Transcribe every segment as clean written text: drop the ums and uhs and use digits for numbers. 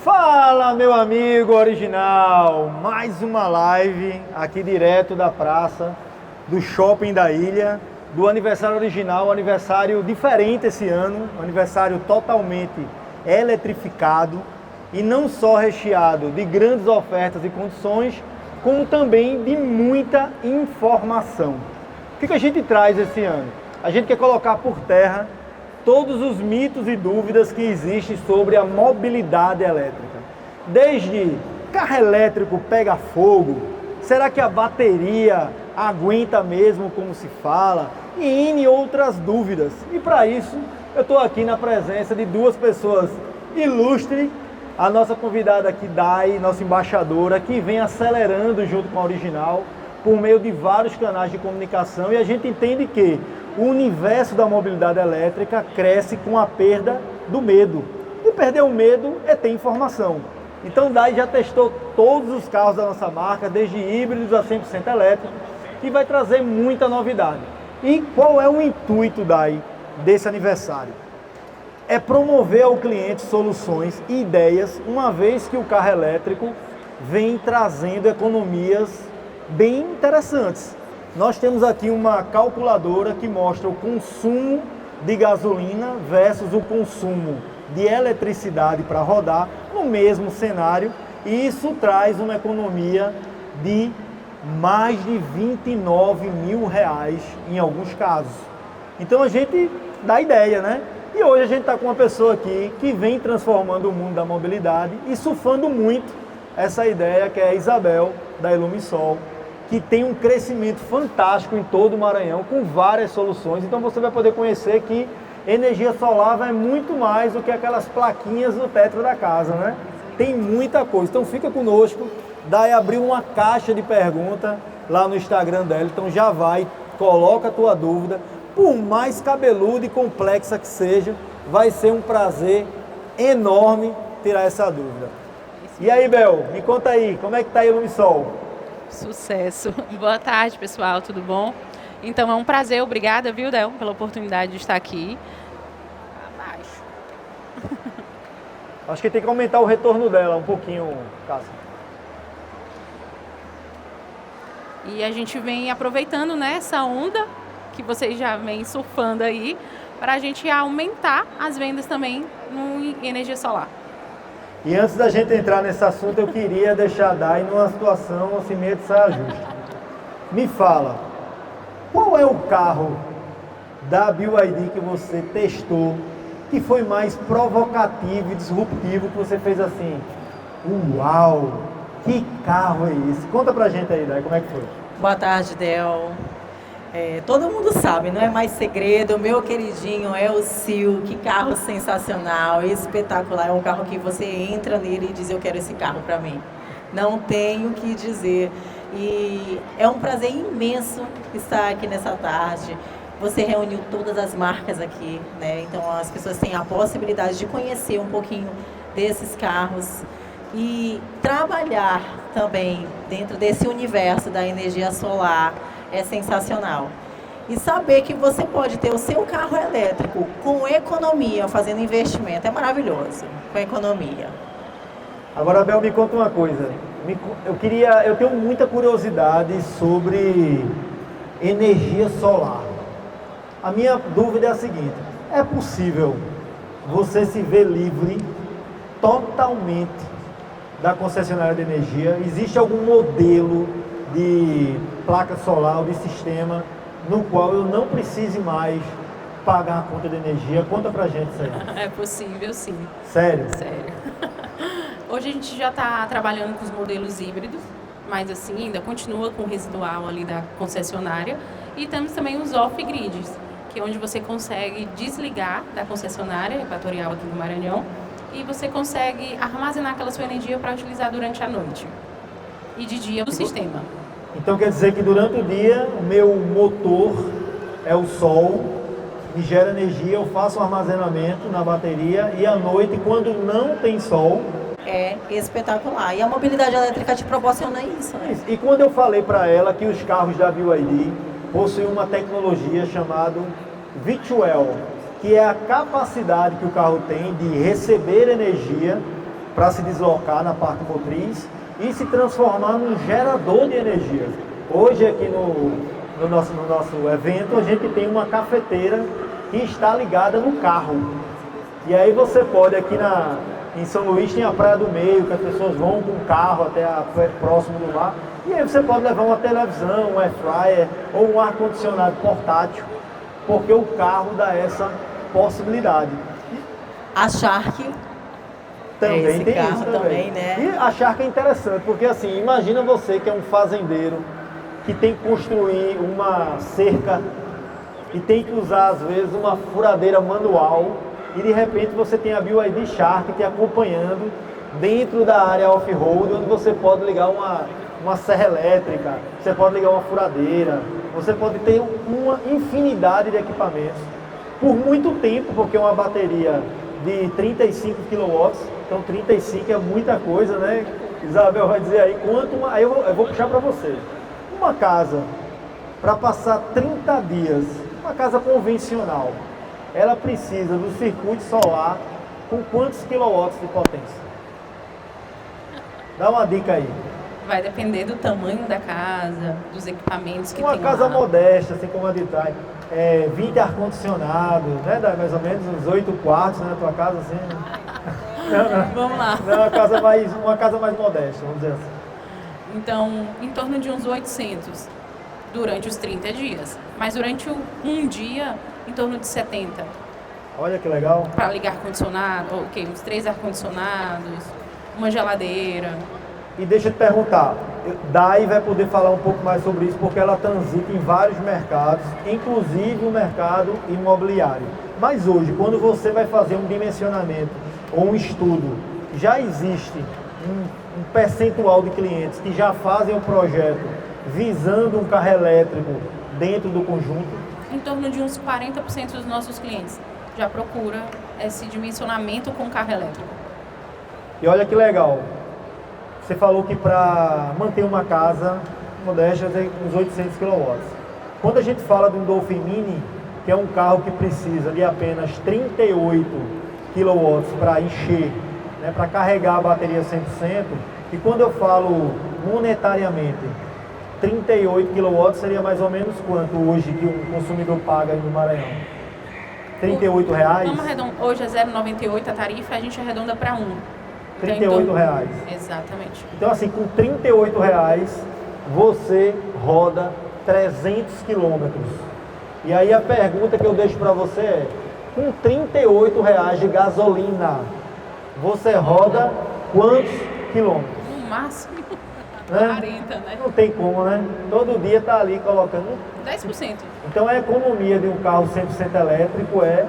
Fala, meu amigo original! Mais uma live aqui direto da praça do Shopping da Ilha, do aniversário original, um aniversário diferente esse ano, um aniversário totalmente eletrificado e não só recheado de grandes ofertas e condições, como também de muita informação. O que a gente traz esse ano? A gente quer colocar por terra todos os mitos e dúvidas que existem sobre a mobilidade elétrica. Desde carro elétrico pega fogo, será que a bateria aguenta mesmo como se fala? E N outras dúvidas. E para isso, eu estou aqui na presença de duas pessoas ilustres, a nossa convidada aqui, Dai, nossa embaixadora, que vem acelerando junto com a Original, por meio de vários canais de comunicação, e a gente entende que o universo da mobilidade elétrica cresce com a perda do medo. E perder o medo é ter informação. Então, Dai já testou todos os carros da nossa marca, desde híbridos a 100% elétricos, e vai trazer muita novidade. E qual é o intuito, Dai, desse aniversário? É promover ao cliente soluções e ideias, uma vez que o carro elétrico vem trazendo economias bem interessantes. Nós temos aqui uma calculadora que mostra o consumo de gasolina versus o consumo de eletricidade para rodar no mesmo cenário, e isso traz uma economia de mais de R$29 mil em alguns casos. Então a gente dá ideia, né? E hoje a gente está com uma pessoa aqui que vem transformando o mundo da mobilidade e surfando muito essa ideia, que é a Isabel, da Ilumisol, que tem um crescimento fantástico em todo o Maranhão, com várias soluções. Então você vai poder conhecer que energia solar vai muito mais do que aquelas plaquinhas no teto da casa, né? Tem muita coisa. Então fica conosco, daí abriu uma caixa de pergunta lá no Instagram dela, então já vai, coloca a tua dúvida. Por mais cabeluda e complexa que seja, vai ser um prazer enorme tirar essa dúvida. E aí, Bel, me conta aí, como é que tá a Ilumisol? Sucesso. Boa tarde, pessoal, tudo bom? Então é um prazer, obrigada, viu, Del, pela oportunidade de estar aqui. Abaixo. Acho que tem que aumentar o retorno dela um pouquinho, Cássia. E a gente vem aproveitando, né, essa onda que vocês já vêm surfando aí, para a gente aumentar as vendas também em energia solar. E antes da gente entrar nesse assunto, eu queria deixar a Dai numa situação assim meio de saia justa. Me fala, qual é o carro da BYD que você testou que foi mais provocativo e disruptivo, que você fez assim, uau, que carro é esse? Conta pra gente aí, Dai, como é que foi? Boa tarde, Del. Todo mundo sabe, não é mais segredo, o meu queridinho é o Sil, que carro sensacional, espetacular, é um carro que você entra nele e diz, eu quero esse carro para mim. Não tenho o que dizer, e é um prazer imenso estar aqui nessa tarde. Você reuniu todas as marcas aqui, né? Então as pessoas têm a possibilidade de conhecer um pouquinho desses carros e trabalhar também dentro desse universo da energia solar. É sensacional. E saber que você pode ter o seu carro elétrico com economia, fazendo investimento, é maravilhoso, com economia. Agora, Bel, me conta uma coisa. Eu tenho muita curiosidade sobre energia solar. A minha dúvida é a seguinte, é possível você se ver livre totalmente da concessionária de energia? Existe algum modelo de placa solar ou de sistema no qual eu não precise mais pagar a conta de energia? Conta pra gente isso aí. É possível, sim. Sério? Sério. Hoje a gente já está trabalhando com os modelos híbridos, mas assim, ainda continua com o residual ali da concessionária. E temos também os off-grids, que é onde você consegue desligar da concessionária equatorial aqui no Maranhão e você consegue armazenar aquela sua energia para utilizar durante a noite e de dia do sistema. Então quer dizer que durante o dia o meu motor é o sol, me gera energia, eu faço um armazenamento na bateria e à noite, quando não tem sol... É espetacular. E a mobilidade elétrica te proporciona isso, né? E quando eu falei para ela que os carros da BYD possuem uma tecnologia chamada V2L, que é a capacidade que o carro tem de receber energia para se deslocar na parte motriz e se transformar num gerador de energia. Hoje aqui no nosso evento a gente tem uma cafeteira que está ligada no carro. E aí você pode, aqui em São Luís tem a Praia do Meio, que as pessoas vão com o carro até próximo do mar. E aí você pode levar uma televisão, um air fryer ou um ar-condicionado portátil, porque o carro dá essa possibilidade. A Shark Também tem carro isso também, né? E a Shark é interessante, porque assim, imagina você que é um fazendeiro que tem que construir uma cerca e tem que usar às vezes uma furadeira manual e de repente você tem a BYD Shark te acompanhando dentro da área off-road, onde você pode ligar uma serra elétrica, você pode ligar uma furadeira, você pode ter uma infinidade de equipamentos por muito tempo, porque é uma bateria de 35 kW, então 35 é muita coisa, né? Isabel vai dizer aí aí eu vou puxar para você. Uma casa para passar 30 dias, uma casa convencional, ela precisa do circuito solar com quantos quilowatts de potência? Dá uma dica aí. Vai depender do tamanho da casa, dos equipamentos que Uma tem casa lá. modesta, assim como a de trás, 20 ar-condicionado, né? Dá mais ou menos uns 8 quartos, né? Na tua casa, assim. Não. Vamos lá. Não, uma casa mais modesta, vamos dizer assim. Então, em torno de uns 800 durante os 30 dias. Mas durante um dia, em torno de 70. Olha que legal. Para ligar ar-condicionado, uns 3 ar-condicionados, uma geladeira. E deixa eu te perguntar, Dai vai poder falar um pouco mais sobre isso, porque ela transita em vários mercados, inclusive o mercado imobiliário. Mas hoje, quando você vai fazer um dimensionamento ou um estudo, já existe um percentual de clientes que já fazem o projeto visando um carro elétrico dentro do conjunto? Em torno de uns 40% dos nossos clientes já procura esse dimensionamento com carro elétrico. E olha que legal, você falou que para manter uma casa modesta tem uns 800 kW. Quando a gente fala de um Dolphin Mini, que é um carro que precisa de apenas 38 kW para encher, né, para carregar a bateria 100%, e quando eu falo monetariamente, 38 kW seria mais ou menos quanto hoje que o consumidor paga aí no Maranhão? R$38? Hoje é 0,98 a tarifa, a gente arredonda para 1. R$38. Exatamente. Então assim, com R$38 você roda 300 quilômetros. E aí a pergunta que eu deixo para você é, com R$38 de gasolina, você roda quantos quilômetros? No máximo, né? 40, né? Não tem como, né? Todo dia tá ali colocando 10%. Então a economia de um carro 100% elétrico é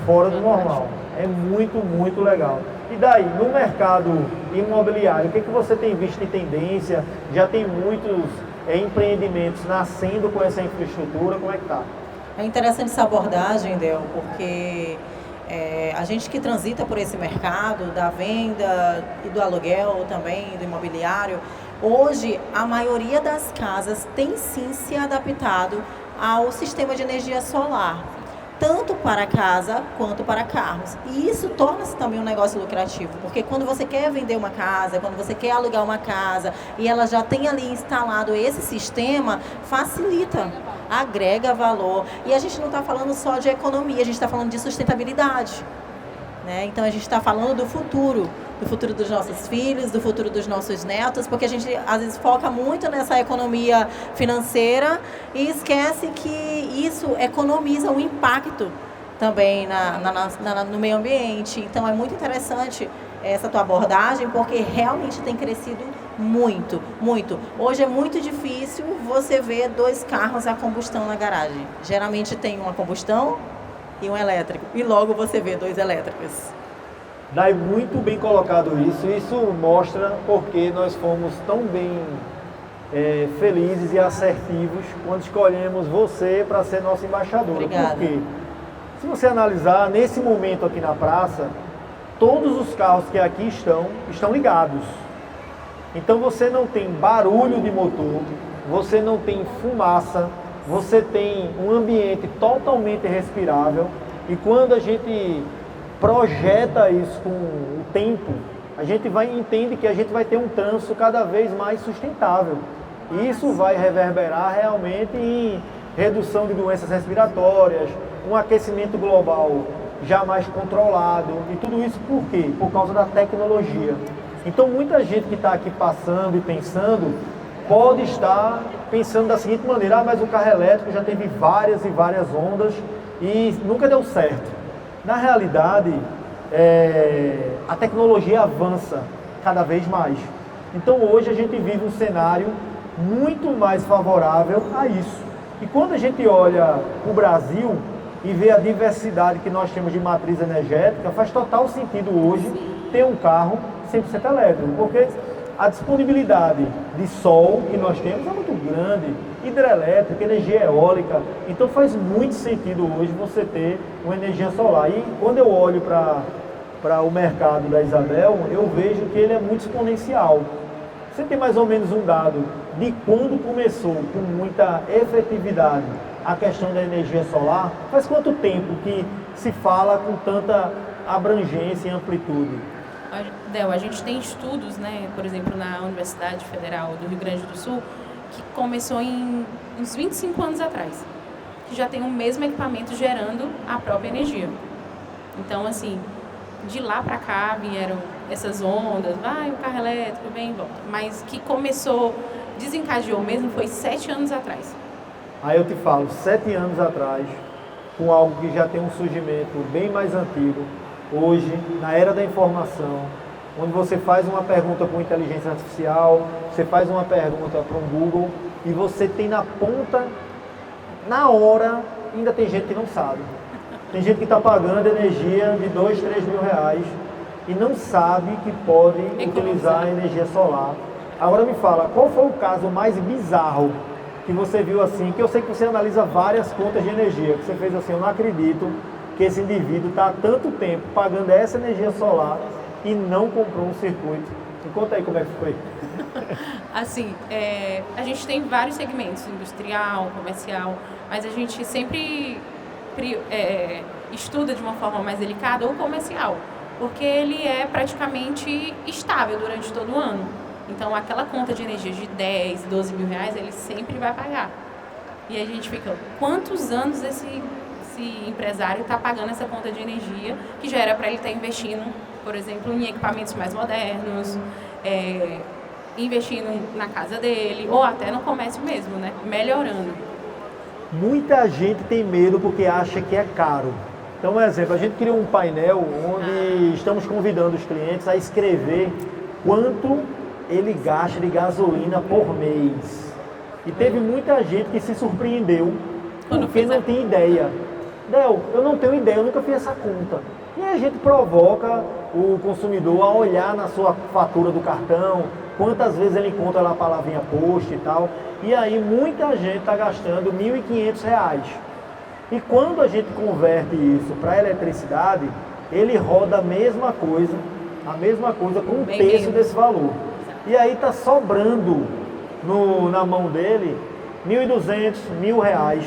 fora do normal. É muito, muito legal. E daí, no mercado imobiliário, o que você tem visto de tendência? Já tem muitos empreendimentos nascendo com essa infraestrutura, como é que tá? É interessante essa abordagem, Del, porque a gente que transita por esse mercado da venda e do aluguel também, do imobiliário, hoje a maioria das casas tem sim se adaptado ao sistema de energia solar, tanto para casa quanto para carros. E isso torna-se também um negócio lucrativo, porque quando você quer vender uma casa, quando você quer alugar uma casa e ela já tem ali instalado esse sistema, facilita, agrega valor. E a gente não está falando só de economia, a gente está falando de sustentabilidade, né? Então a gente está falando do futuro dos nossos filhos, do futuro dos nossos netos, porque a gente às vezes foca muito nessa economia financeira e esquece que isso economiza o impacto também no meio ambiente. Então é muito interessante essa tua abordagem, porque realmente tem crescido muito, muito. Hoje é muito difícil você ver 2 carros a combustão na garagem. Geralmente tem uma combustão e um elétrico, e logo você vê 2 elétricos. Daí muito bem colocado isso. Isso mostra porque nós fomos tão bem felizes e assertivos quando escolhemos você para ser nossa embaixadora. Obrigada. Porque se você analisar, nesse momento aqui na praça, todos os carros que aqui estão ligados. Então você não tem barulho de motor, você não tem fumaça, você tem um ambiente totalmente respirável. E quando a gente projeta isso com o tempo, a gente entende que a gente vai ter um trânsito cada vez mais sustentável. E isso vai reverberar realmente em redução de doenças respiratórias, um aquecimento global já mais controlado. E tudo isso por quê? Por causa da tecnologia. Então muita gente que está aqui passando e pensando, pode estar pensando da seguinte maneira: mas o carro elétrico já teve várias e várias ondas e nunca deu certo. Na realidade, a tecnologia avança cada vez mais. Então hoje a gente vive um cenário muito mais favorável a isso. E quando a gente olha o Brasil e vê a diversidade que nós temos de matriz energética, faz total sentido hoje ter um carro 100% elétrico, porque a disponibilidade de sol que nós temos é muito grande, hidrelétrica, energia eólica, então faz muito sentido hoje você ter uma energia solar. E quando eu olho para o mercado da Isabel, eu vejo que ele é muito exponencial. Você tem mais ou menos um dado de quando começou com muita efetividade a questão da energia solar? Faz quanto tempo que se fala com tanta abrangência e amplitude? Del, a gente tem estudos, né, por exemplo, na Universidade Federal do Rio Grande do Sul, que começou em uns 25 anos atrás, que já tem o mesmo equipamento gerando a própria energia. Então, assim, de lá para cá vieram essas ondas, o carro elétrico, vem e volta. Mas que começou, desencadeou mesmo, foi 7 anos atrás. Aí eu te falo, 7 anos atrás, com algo que já tem um surgimento bem mais antigo, hoje, na era da informação, onde você faz uma pergunta com inteligência artificial, você faz uma pergunta para um Google e você tem na ponta, na hora, ainda tem gente que não sabe. Tem gente que está pagando energia de 2, 3 mil reais e não sabe que pode utilizar a energia solar. Agora me fala, qual foi o caso mais bizarro que você viu assim, que eu sei que você analisa várias contas de energia, que você fez assim: eu não acredito que esse indivíduo está há tanto tempo pagando essa energia solar e não comprou um circuito. Me conta aí como é que foi. Assim, a gente tem vários segmentos, industrial, comercial, mas a gente sempre estuda de uma forma mais delicada o comercial, porque ele é praticamente estável durante todo o ano. Então, aquela conta de energia de 10, 12 mil reais, ele sempre vai pagar. E aí a gente fica, quantos anos esse empresário está pagando essa conta de energia, que já era para ele estar investindo, por exemplo, em equipamentos mais modernos, investindo na casa dele, ou até no comércio mesmo, né? Melhorando. Muita gente tem medo porque acha que é caro. Então, um exemplo, a gente criou um painel onde estamos convidando os clientes a escrever quanto ele gasta de gasolina por mês. E teve muita gente que se surpreendeu porque não tem ideia. Del, eu não tenho ideia, eu nunca fiz essa conta. E aí a gente provoca o consumidor a olhar na sua fatura do cartão, quantas vezes ele encontra lá a palavrinha post e tal. E aí muita gente está gastando R$ 1.500. E quando a gente converte isso para eletricidade, ele roda a mesma coisa com um terço desse valor. E aí está sobrando na mão dele R$ 1.200, R$ 1.000.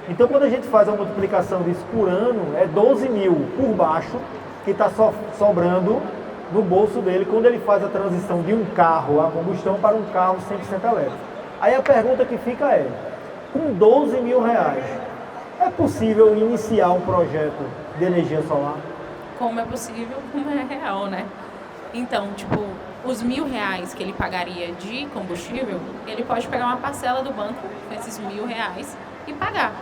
Então, quando a gente faz a multiplicação disso por ano, é 12 mil por baixo que está sobrando no bolso dele quando ele faz a transição de um carro a combustão para um carro 100% elétrico. Aí a pergunta que fica é, com 12 mil reais, é possível iniciar um projeto de energia solar? Como é possível, como é real, né? Então, tipo, os R$ 1.000 que ele pagaria de combustível, ele pode pegar uma parcela do banco com esses R$ 1.000 e pagar.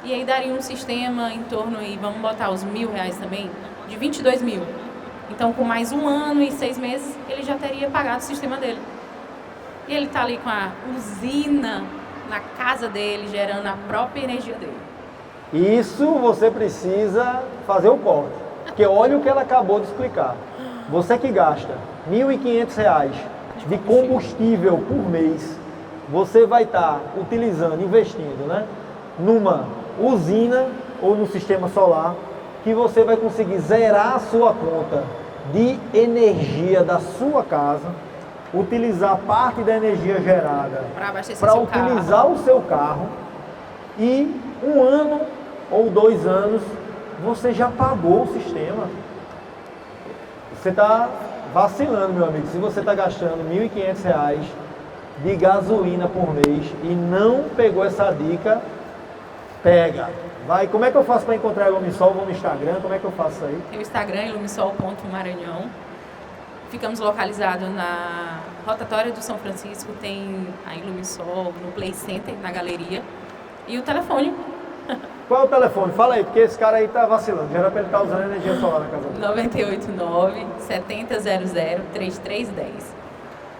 E aí daria um sistema em torno aí, vamos botar os R$ 1.000 também, de 22 mil. Então, com mais 1 ano e 6 meses, ele já teria pagado o sistema dele. E ele está ali com a usina na casa dele, gerando a própria energia dele. Isso você precisa fazer o corte. Porque olha o que ela acabou de explicar. Você que gasta R$ 1.500 de combustível por mês, você vai estar utilizando, investindo, né, numa usina ou no sistema solar, que você vai conseguir zerar a sua conta de energia da sua casa, utilizar parte da energia gerada para utilizar o seu carro, e 1 ano ou 2 anos você já pagou o sistema. Você está vacilando, meu amigo. Se você está gastando R$ 1.500 de gasolina por mês e não pegou essa dica, pega. Vai, como é que eu faço para encontrar a Ilumisol? Vou no Instagram, como é que eu faço isso aí? Tem o Instagram, ilumisol.maranhão. Ficamos localizados na rotatória do São Francisco, tem a Ilumisol no Play Center, na galeria. E o telefone. Qual é o telefone? Fala aí, porque esse cara aí tá vacilando. Já era para ele estar usando energia solar na casa dele. 989-7000-3310.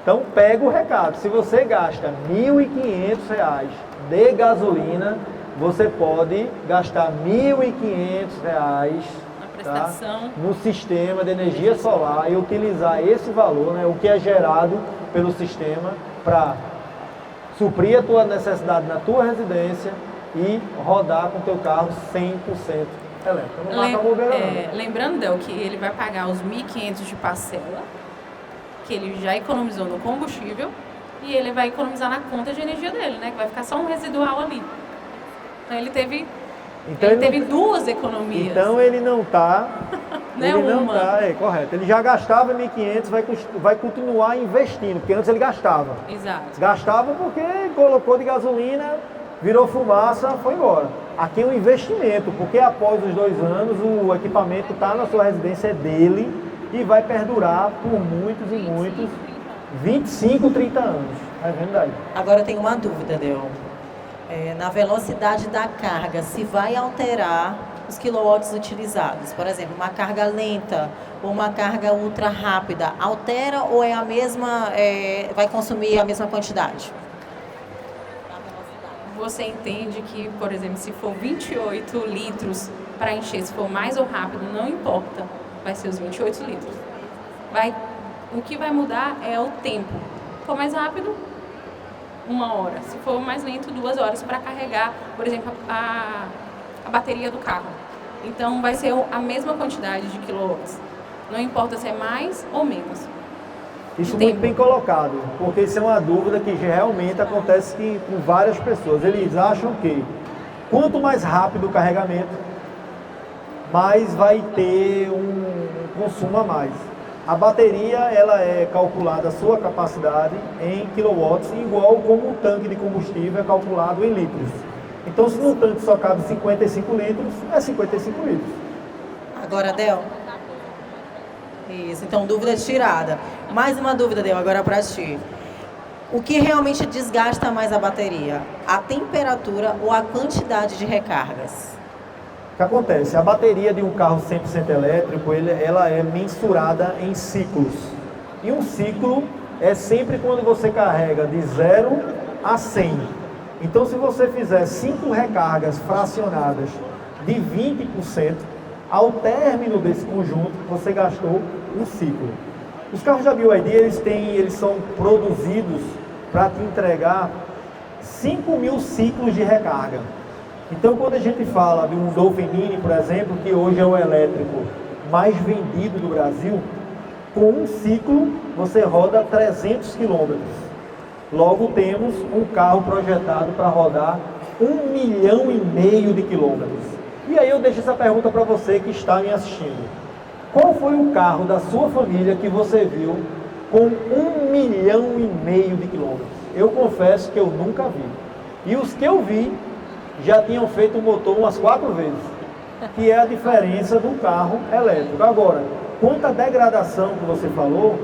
Então pega o recado. Se você gasta R$ 1.500 de gasolina, você pode gastar R$ 1.500 prestação no sistema de energia solar e utilizar esse valor, né, o que é gerado pelo sistema, para suprir a tua necessidade na tua residência e rodar com o teu carro 100% elétrico. Não mata a bobeira, não. Lembrando, Del, que ele vai pagar os 1.500 de parcela, que ele já economizou no combustível, e ele vai economizar na conta de energia dele, né, que vai ficar só um residual ali. Então ele teve duas economias. Então ele não está. Correto. Ele já gastava 1.500, vai continuar investindo, porque antes ele gastava. Exato. Gastava porque colocou de gasolina, virou fumaça, foi embora. Aqui é um investimento, porque após os 2 anos o equipamento está na sua residência, é dele e vai perdurar por muitos e muitos, 25, 30 anos. Vai vendo daí. Agora eu tenho uma dúvida, Del. Na velocidade da carga, se vai alterar os quilowatts utilizados. Por exemplo, uma carga lenta ou uma carga ultra rápida, altera ou é a mesma, vai consumir a mesma quantidade? Você entende que, por exemplo, se for 28 litros para encher, se for mais ou rápido, não importa, vai ser os 28 litros. O que vai mudar é o tempo. Se for mais rápido, 1 hora. Se for mais lento, 2 horas para carregar, por exemplo, a bateria do carro. Então, vai ser a mesma quantidade de quilowatts. Não importa se é mais ou menos. Isso muito bem colocado, porque isso é uma dúvida que realmente acontece com várias pessoas. Eles acham que quanto mais rápido o carregamento, mais vai ter um consumo a mais. A bateria, ela é calculada, a sua capacidade em quilowatts, igual como o tanque de combustível é calculado em litros. Então, se no tanque só cabe 55 litros, é 55 litros. Agora, Del. Isso, então dúvida tirada. Mais uma dúvida, Del, agora para ti. O que realmente desgasta mais a bateria? A temperatura ou a quantidade de recargas? O que acontece? A bateria de um carro 100% elétrico, ela é mensurada em ciclos. E um ciclo é sempre quando você carrega de 0 a 100. Então, se você fizer 5 recargas fracionadas de 20%, ao término desse conjunto, você gastou um ciclo. Os carros da BYD, eles são produzidos para te entregar 5.000 ciclos de recarga. Então, quando a gente fala de um Dolphin Mini, por exemplo, que hoje é o elétrico mais vendido do Brasil, com um ciclo você roda 300 km. Logo, temos um carro projetado para rodar 1,5 milhão de quilômetros. E aí eu deixo essa pergunta para você que está me assistindo. Qual foi o carro da sua família que você viu com 1,5 milhão de quilômetros? Eu confesso que eu nunca vi. E os que eu vi já tinham feito o motor umas 4 vezes, que é a diferença do carro elétrico. Agora, quanto à degradação que você falou,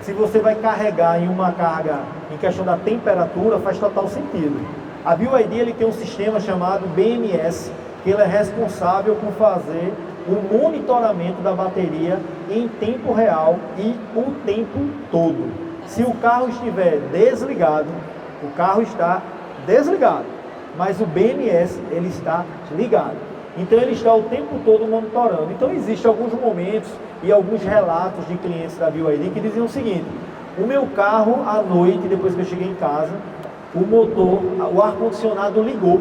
se você vai carregar em uma carga em questão da temperatura, faz total sentido. A BYD ele tem um sistema chamado BMS, que ele é responsável por fazer o monitoramento da bateria em tempo real e o tempo todo. Se o carro estiver desligado, o carro está desligado, mas o BMS ele está ligado. Então ele está o tempo todo monitorando. Então existem alguns momentos e alguns relatos de clientes da BYD que diziam o seguinte: o meu carro à noite, depois que eu cheguei em casa, o motor, o ar-condicionado ligou.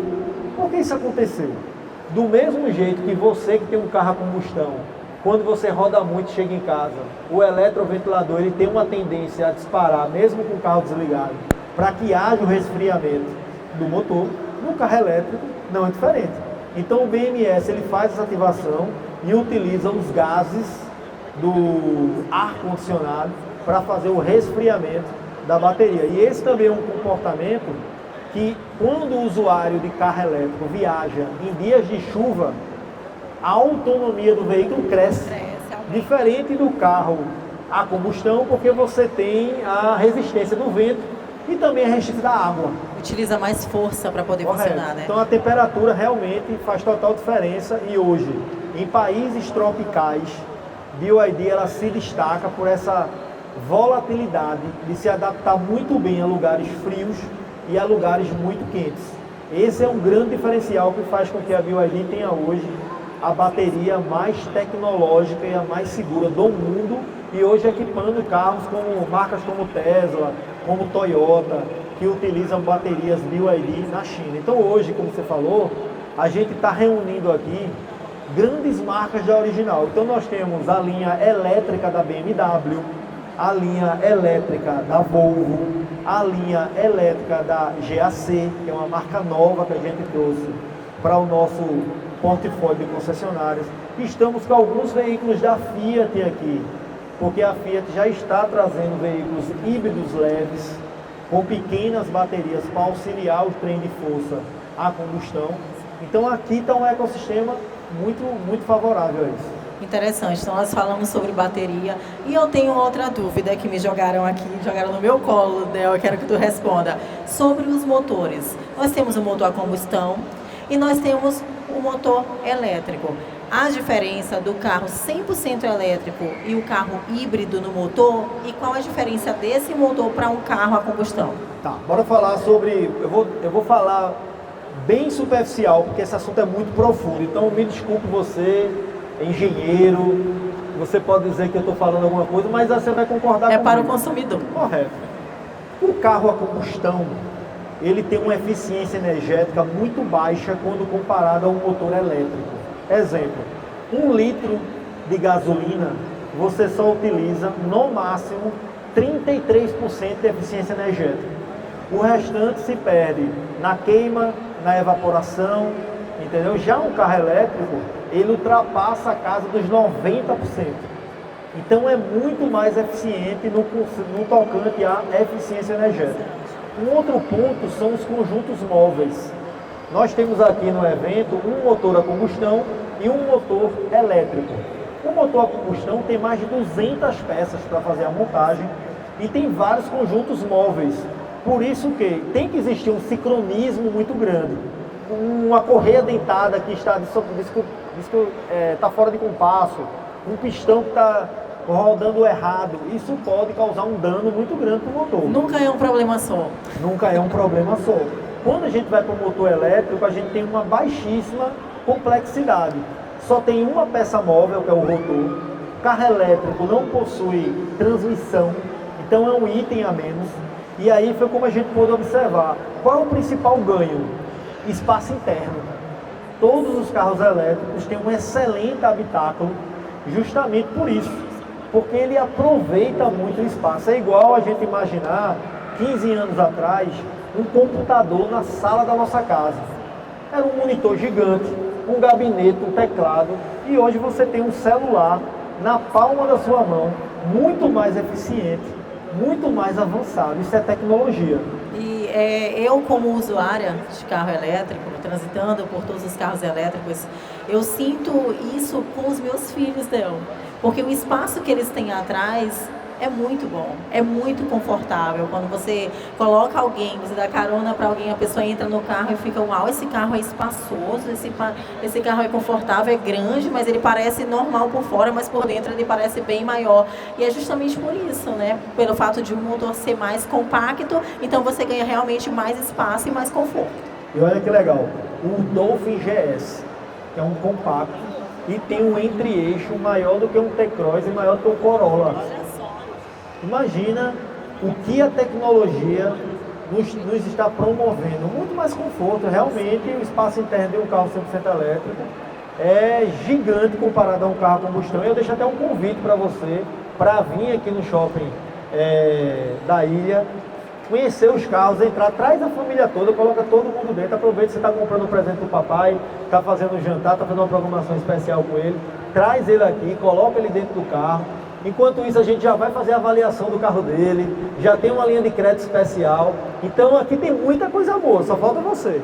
Por que isso aconteceu? Do mesmo jeito que você que tem um carro a combustão, quando você roda muito e chega em casa, o eletroventilador ele tem uma tendência a disparar, mesmo com o carro desligado, para que haja o resfriamento do motor. No carro elétrico não é diferente. Então o BMS ele faz essa ativação e utiliza os gases do ar-condicionado para fazer o resfriamento da bateria. E esse também é um comportamento que, quando o usuário de carro elétrico viaja em dias de chuva, a autonomia do veículo cresce. Diferente do carro a combustão, porque você tem a resistência do vento e também a resistência da água. Utiliza mais força para poder funcionar, né? Então a temperatura realmente faz total diferença e hoje, em países tropicais, BYD ela se destaca por essa volatilidade de se adaptar muito bem a lugares frios e a lugares muito quentes. Esse é um grande diferencial que faz com que a BYD tenha hoje a bateria mais tecnológica e a mais segura do mundo e hoje equipando carros como marcas como Tesla, como Toyota, que utilizam baterias BYD na China. Então hoje, como você falou, a gente está reunindo aqui grandes marcas da original. Então nós temos a linha elétrica da BMW, a linha elétrica da Volvo, a linha elétrica da GAC, que é uma marca nova que a gente trouxe para o nosso portfólio de concessionárias. Estamos com alguns veículos da Fiat aqui, porque a Fiat já está trazendo veículos híbridos leves, com pequenas baterias para auxiliar o trem de força à combustão. Então aqui está um ecossistema muito favorável a isso. Interessante, então nós falamos sobre bateria e eu tenho outra dúvida que me jogaram aqui, jogaram no meu colo, Del, eu quero que tu responda, sobre os motores. Nós temos o motor a combustão e nós temos o motor elétrico. A diferença do carro 100% elétrico e o carro híbrido no motor e qual a diferença desse motor para um carro a combustão? Tá, bora falar sobre, eu vou falar bem superficial, porque esse assunto é muito profundo, então me desculpe você, engenheiro, você pode dizer que eu estou falando alguma coisa, mas você vai concordar comigo. É para o consumidor. Correto. O carro a combustão, ele tem uma eficiência energética muito baixa quando comparado a um motor elétrico. Exemplo, 1 litro de gasolina, você só utiliza no máximo 33% de eficiência energética. O restante se perde na queima, na evaporação, entendeu? Já um carro elétrico, ele ultrapassa a casa dos 90%. Então é muito mais eficiente no tocante à eficiência energética. Um outro ponto são os conjuntos móveis. Nós temos aqui no evento um motor a combustão e um motor elétrico. O motor a combustão tem mais de 200 peças para fazer a montagem e tem vários conjuntos móveis. Por isso que tem que existir um sincronismo muito grande. Uma correia dentada que está fora de compasso, um pistão que está rodando errado, isso pode causar um dano muito grande para o motor. Nunca é um problema só. Nunca é um problema só. Quando a gente vai para o motor elétrico, a gente tem uma baixíssima complexidade. Só tem uma peça móvel, que é o rotor. O carro elétrico não possui transmissão, então é um item a menos. E aí foi como a gente pôde observar. Qual é o principal ganho? Espaço interno. Todos os carros elétricos têm um excelente habitáculo, justamente por isso. Porque ele aproveita muito o espaço. É igual a gente imaginar, 15 anos atrás, um computador na sala da nossa casa. Era um monitor gigante, um gabinete, um teclado, e hoje você tem um celular na palma da sua mão, muito mais eficiente, muito mais avançado. Isso é tecnologia. E eu, como usuária de carro elétrico, transitando por todos os carros elétricos, eu sinto isso com os meus filhos, Del. Porque o espaço que eles têm atrás é muito bom, é muito confortável. Quando você coloca alguém, você dá carona para alguém, a pessoa entra no carro e fica, uau, esse carro é espaçoso, esse carro é confortável, é grande, mas ele parece normal por fora, mas por dentro ele parece bem maior. E é justamente por isso, né? Pelo fato de um motor ser mais compacto, então você ganha realmente mais espaço e mais conforto. E olha que legal, o Dolphin GS, que é um compacto, e tem um entre-eixo maior do que um T-Cross e maior do que o Corolla. Imagina o que a tecnologia nos está promovendo. Muito mais conforto. Realmente, o espaço interno de um carro 100% elétrico é gigante comparado a um carro a combustão. Eu deixo até um convite para você, para vir aqui no shopping da ilha, conhecer os carros, entrar, traz a família toda, coloca todo mundo dentro, aproveita que você está comprando um presente do papai, está fazendo um jantar, está fazendo uma programação especial com ele, traz ele aqui, coloca ele dentro do carro. Enquanto isso, a gente já vai fazer a avaliação do carro dele, já tem uma linha de crédito especial. Então aqui tem muita coisa boa, só falta você.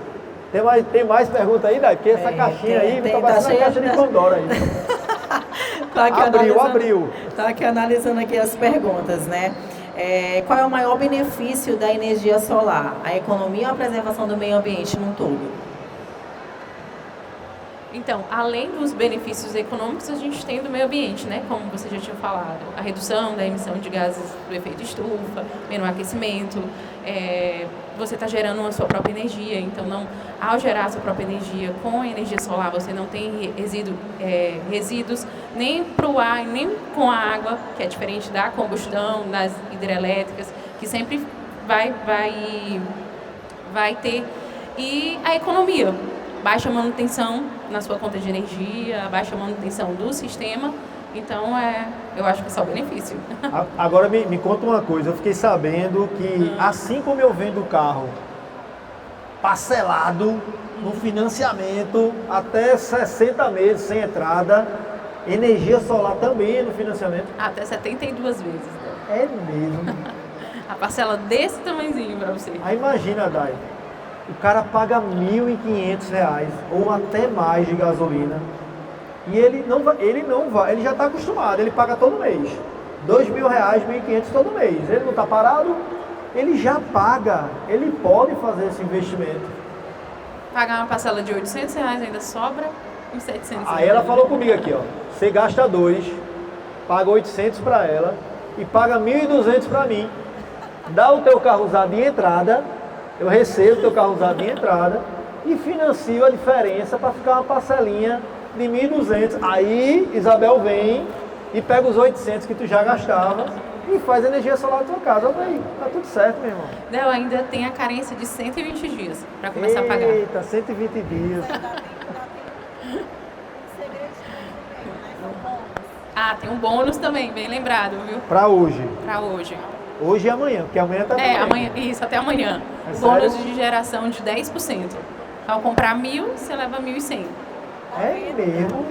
Tem mais pergunta aí, Dai? Porque essa caixinha aí tá parecendo a caixa de Pandora aí. Abriu. Estou aqui analisando aqui as perguntas, né? Qual é o maior benefício da energia solar? A economia ou a preservação do meio ambiente num todo? Então, além dos benefícios econômicos, a gente tem do meio ambiente, né? Como você já tinha falado, a redução da emissão de gases do efeito estufa, menor aquecimento, você está gerando a sua própria energia, então ao gerar a sua própria energia com a energia solar, você não tem resíduos nem para o ar, nem com a água, que é diferente da combustão, das hidrelétricas, que sempre vai ter. E a economia, baixa manutenção na sua conta de energia, baixa manutenção do sistema. Então, eu acho que é só benefício. Agora, me conta uma coisa. Eu fiquei sabendo que, assim como eu vendo o carro parcelado, no financiamento, até 60 meses sem entrada, energia solar também é no financiamento? Até 72 vezes. É mesmo? A parcela desse tamanhozinho para você. Aí imagina, Dai. O cara paga R$1.500 ou até mais de gasolina e ele já está acostumado, ele paga todo mês, R$2.000, R$1.500 todo mês, ele não está parado, ele já paga, ele pode fazer esse investimento. Pagar uma parcela de R$800 ainda sobra uns R$700. Aí ela falou comigo aqui, ó, você gasta 2, paga 800 para ela e paga 1.200 para mim, dá o teu carro usado de entrada. Eu recebo o teu carro usado de entrada e financio a diferença para ficar uma parcelinha de 1.200. Aí Isabel vem e pega os 800 que tu já gastava e faz energia solar na tua casa. Olha aí, tá tudo certo, meu irmão. Não, ainda tem a carência de 120 dias para começar a pagar. Eita, 120 dias. Tem um bônus também, bem lembrado, viu? Para hoje. Para hoje. Hoje e amanhã, porque amanhã tá amanhã, isso, até amanhã. Bônus de geração de 10%. Ao comprar 1.000, você leva 1.100. É mesmo?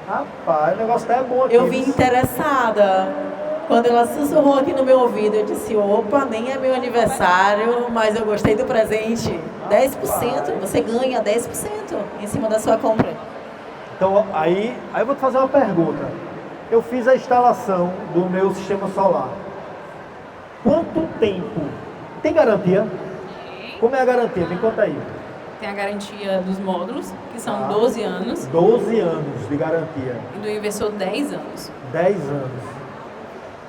Rapaz, o negócio tá bom aqui. Eu vim interessada. Quando ela sussurrou aqui no meu ouvido, eu disse, opa, nem é meu aniversário, mas eu gostei do presente. 10%, você ganha 10% em cima da sua compra. Então, aí eu vou te fazer uma pergunta. Eu fiz a instalação do meu sistema solar. Quanto tempo? Tem garantia? Como é a garantia? Me conta aí. Tem a garantia dos módulos, que são 12 anos. 12 anos de garantia. E do inversor, 10 anos. 10 anos.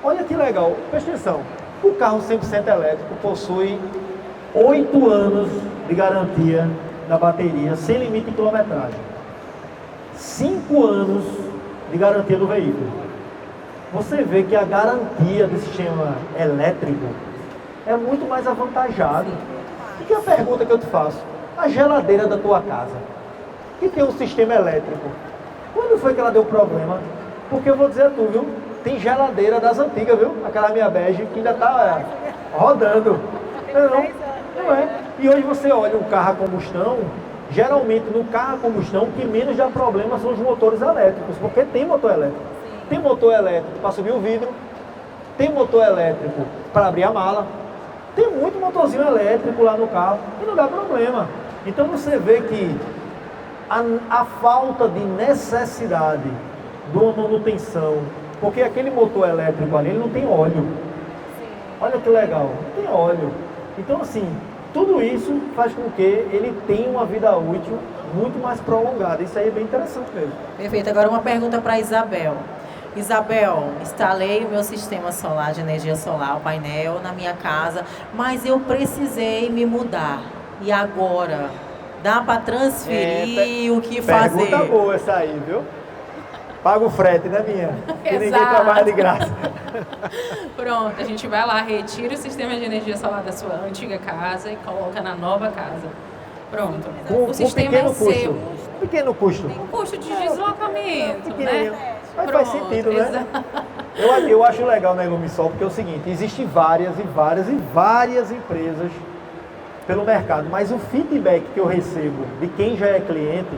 Olha que legal. Presta atenção. O carro 100% elétrico possui 8 anos de garantia na bateria, sem limite de quilometragem. 5 anos de garantia do veículo. Você vê que a garantia do sistema elétrico é muito mais avantajada. E a pergunta que eu te faço, a geladeira da tua casa, que tem um sistema elétrico, quando foi que ela deu problema? Porque eu vou dizer a tu, viu? Tem geladeira das antigas, viu? Aquela minha bege que ainda está rodando. Não é? E hoje você olha um carro a combustão, geralmente no carro a combustão o que menos dá problema são os motores elétricos, porque tem motor elétrico. Tem motor elétrico para subir o vidro, tem motor elétrico para abrir a mala, tem muito motorzinho elétrico lá no carro e não dá problema. Então você vê que a falta de necessidade de uma manutenção, porque aquele motor elétrico ali ele não tem óleo. Olha que legal, não tem óleo. Então assim, tudo isso faz com que ele tenha uma vida útil muito mais prolongada. Isso aí é bem interessante mesmo. Perfeito. Agora uma pergunta para Isabel. Isabel, instalei o meu sistema solar de energia solar, o painel na minha casa, mas eu precisei me mudar. E agora? Dá para transferir o que fazer? Pergunta boa essa aí, viu? Paga o frete, né, minha? Que ninguém trabalha de graça. Pronto, a gente vai lá, retira o sistema de energia solar da sua antiga casa e coloca na nova casa. Pronto. O sistema é seu. Pequeno custo. Tem custo de deslocamento, né? Mas faz sentido, né? Eu acho legal na Ilumisol porque é o seguinte, existem várias empresas pelo mercado, mas o feedback que eu recebo de quem já é cliente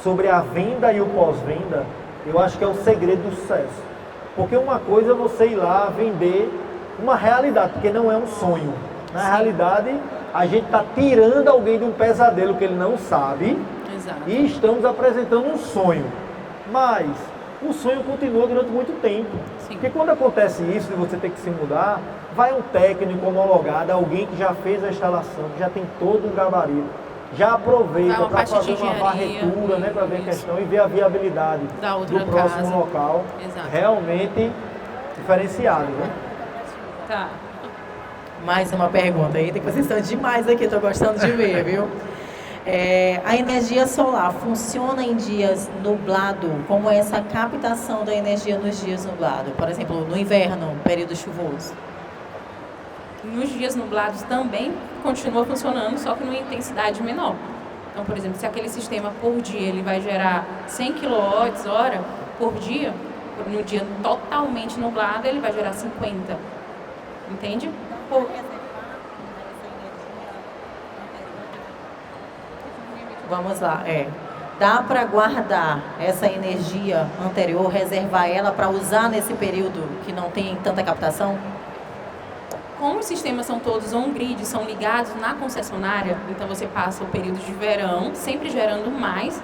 sobre a venda e o pós-venda, eu acho que é o segredo do sucesso. Porque uma coisa é você ir lá vender uma realidade, porque não é um sonho. Na realidade, a gente está tirando alguém de um pesadelo que ele não sabe. Exato. E estamos apresentando um sonho. Mas o sonho continua durante muito tempo. Sim. Porque quando acontece isso de você ter que se mudar, vai um técnico homologado, alguém que já fez a instalação, que já tem todo um gabarito, já aproveita para fazer uma varretura, né, para ver a questão e ver a viabilidade do próximo local. Exato. Realmente diferenciado, né? Tá. Mais uma pergunta aí, que vocês estão demais aqui, estou gostando de ver, viu? A energia solar funciona em dias nublados? Como é essa captação da energia nos dias nublados? Por exemplo, no inverno, período chuvoso. Nos dias nublados também continua funcionando, só que numa intensidade menor. Então, por exemplo, se aquele sistema por dia ele vai gerar 100 kWh por dia, no dia totalmente nublado ele vai gerar 50. Entende? Vamos lá, dá para guardar essa energia anterior, reservar ela para usar nesse período que não tem tanta captação? Como os sistemas são todos on-grid, são ligados na concessionária, então você passa o período de verão sempre gerando mais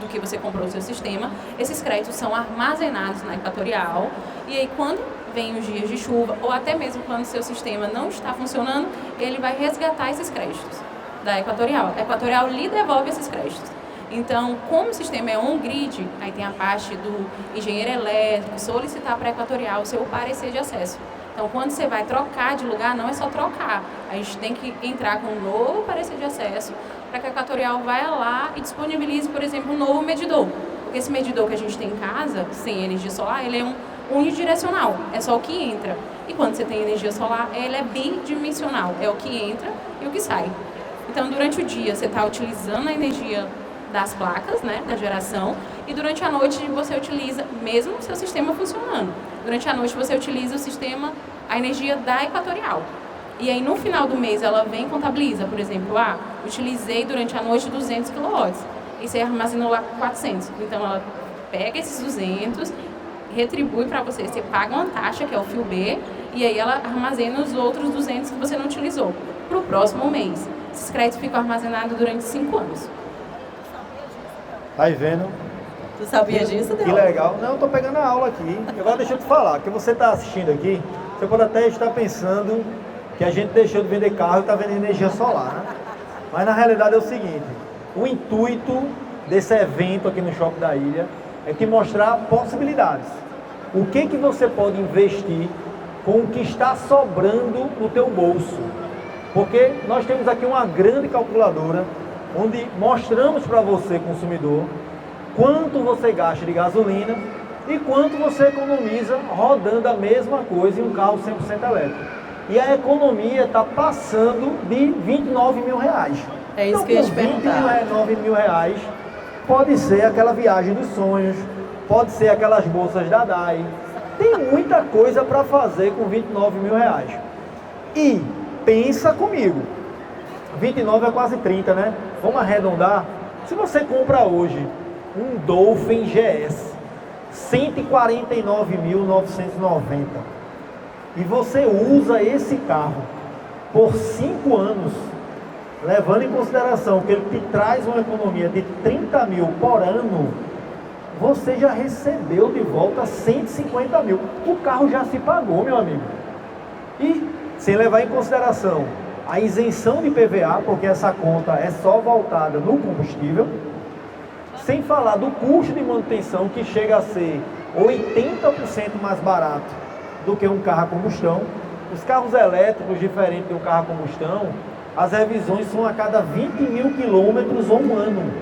do que você comprou o seu sistema. Esses créditos são armazenados na Equatorial e aí quando vem os dias de chuva ou até mesmo quando o seu sistema não está funcionando, ele vai resgatar esses créditos da Equatorial. A Equatorial lhe devolve esses créditos. Então, como o sistema é on-grid, aí tem a parte do engenheiro elétrico solicitar para a Equatorial o seu parecer de acesso. Então, quando você vai trocar de lugar, não é só trocar. A gente tem que entrar com um novo parecer de acesso para que a Equatorial vá lá e disponibilize, por exemplo, um novo medidor. Porque esse medidor que a gente tem em casa, sem energia solar, ele é um unidirecional, é só o que entra. E quando você tem energia solar, ele é bidimensional, é o que entra e o que sai. Então, durante o dia, você está utilizando a energia das placas, né, da geração, e durante a noite você utiliza, mesmo o seu sistema funcionando, durante a noite você utiliza o sistema, a energia da Equatorial. E aí, no final do mês, ela vem e contabiliza, por exemplo, utilizei durante a noite 200 kW, e você armazenou lá 400. Então, ela pega esses 200, retribui para você, você paga uma taxa, que é o fio B, e aí ela armazena os outros 200 que você não utilizou para o próximo mês. Esses créditos ficam armazenados durante 5 anos. Tá vendo? Tu sabia disso, Del? Que legal. Não, eu tô pegando a aula aqui. Agora deixa eu te falar, que você está assistindo aqui, você pode até estar pensando que a gente deixou de vender carro e está vendendo energia solar, né? Mas na realidade é o seguinte, o intuito desse evento aqui no Shopping da Ilha é te mostrar possibilidades. O que você pode investir com o que está sobrando no teu bolso. Porque nós temos aqui uma grande calculadora onde mostramos para você, consumidor, quanto você gasta de gasolina e quanto você economiza rodando a mesma coisa em um carro 100% elétrico. E a economia está passando de 29 mil reais. É isso então, que eu ia te perguntar. 29 mil reais pode ser aquela viagem dos sonhos, pode ser aquelas bolsas da DAI. Tem muita coisa para fazer com 29 mil reais. E pensa comigo, 29 é quase 30, né? Vamos arredondar. Se você compra hoje um Dolphin GS, 149.990, e você usa esse carro por 5 anos, levando em consideração que ele te traz uma economia de 30 mil por ano, você já recebeu de volta 150 mil. O carro já se pagou, meu amigo. E sem levar em consideração a isenção de PVA, porque essa conta é só voltada no combustível, sem falar do custo de manutenção, que chega a ser 80% mais barato do que um carro a combustão. Os carros elétricos, diferente de um carro a combustão, as revisões são a cada 20 mil quilômetros ou um ano,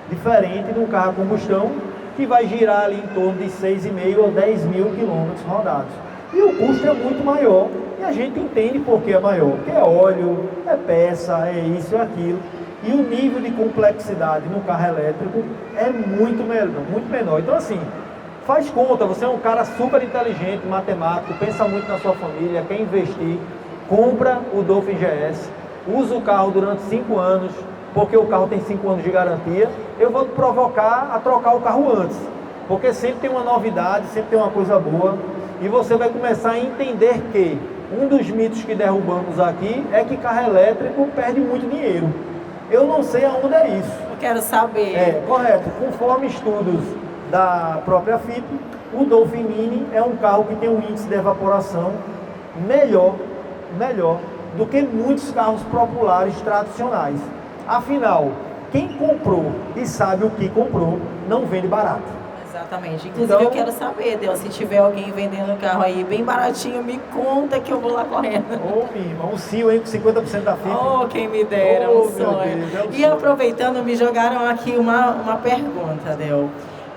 diferente de um carro a combustão, que vai girar ali em torno de 6,5 ou 10 mil quilômetros rodados. E o custo é muito maior, e a gente entende por que é maior, porque é óleo, é peça, é isso, é aquilo. E o nível de complexidade no carro elétrico é muito menor. Então, assim, Faz conta, você é um cara super inteligente, matemático, pensa muito na sua família, quer investir, compra o Dolphin GS, usa o carro durante 5 anos, porque o carro tem 5 anos de garantia, eu vou te provocar a trocar o carro antes, porque sempre tem uma novidade, sempre tem uma coisa boa, e você vai começar a entender que um dos mitos que derrubamos aqui é que carro elétrico perde muito dinheiro. Eu não sei aonde é isso. Eu quero saber. É, correto. Conforme estudos da própria FIP, o Dolphin Mini é um carro que tem um índice de evaporação melhor do que muitos carros populares tradicionais. Afinal, quem comprou e sabe o que comprou, não vende barato. Exatamente. Inclusive, Então, eu quero saber, Deus, se tiver alguém vendendo um carro aí bem baratinho, me conta que eu vou lá correndo. Ô, minha irmã, um CIO, hein, com 50% da FIP. Oh, quem me dera, Oh, um meu sonho. Deus, é um E sonho. aproveitando, me jogaram aqui uma pergunta, Del.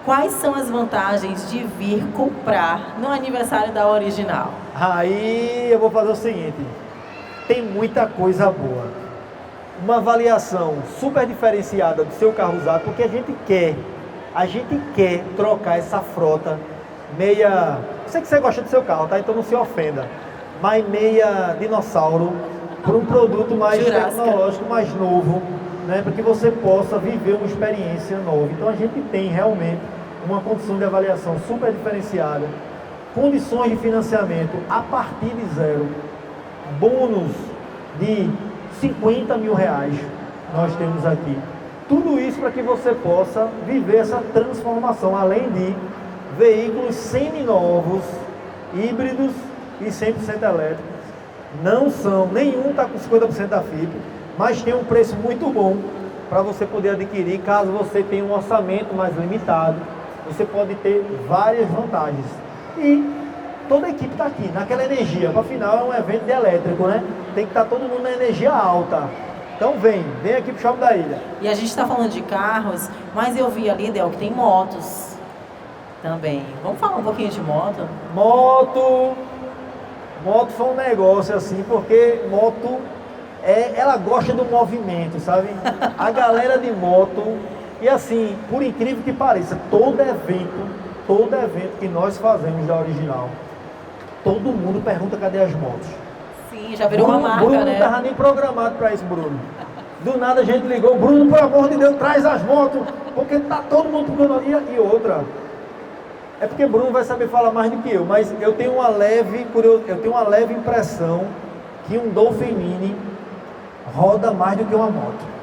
Quais são as vantagens de vir comprar no aniversário da Original? Aí eu vou fazer o seguinte, tem muita coisa boa. Uma avaliação super diferenciada do seu carro usado, porque a gente quer trocar essa frota meia... Eu sei que você gosta do seu carro, tá? Então não se ofenda. Mas meia dinossauro por um produto mais Jurássica. tecnológico, mais novo, né? Para que você possa viver uma experiência nova. Então a gente tem realmente uma condição de avaliação super diferenciada, condições de financiamento a partir de zero, bônus de 50 mil reais nós temos aqui. Tudo isso para que você possa viver essa transformação, além de veículos seminovos, híbridos e 100% elétricos. Não são, nenhum está com 50% da FIP, mas tem um preço muito bom para você poder adquirir, caso você tenha um orçamento mais limitado. Você pode ter várias vantagens. E toda a equipe está aqui, naquela energia. Afinal, é um evento de elétrico, né? Tem que estar todo mundo na energia alta. Então vem aqui pro Shopping da Ilha. E a gente está falando de carros, mas eu vi ali, Del, que tem motos também. Vamos falar um pouquinho de moto? Moto foi um negócio assim, porque moto, ela gosta do movimento, sabe? A galera de moto, e assim, por incrível que pareça, todo evento que nós fazemos da Original, todo mundo pergunta cadê as motos. Sim, já virou uma marca, Bruno né? não estava nem programado para isso, Bruno. Do nada a gente ligou, Bruno, pelo amor de Deus, traz as motos, porque tá todo mundo procurando. E outra, é porque Bruno vai saber falar mais do que eu, mas eu tenho uma leve impressão que um Dolphin Mini roda mais do que uma moto.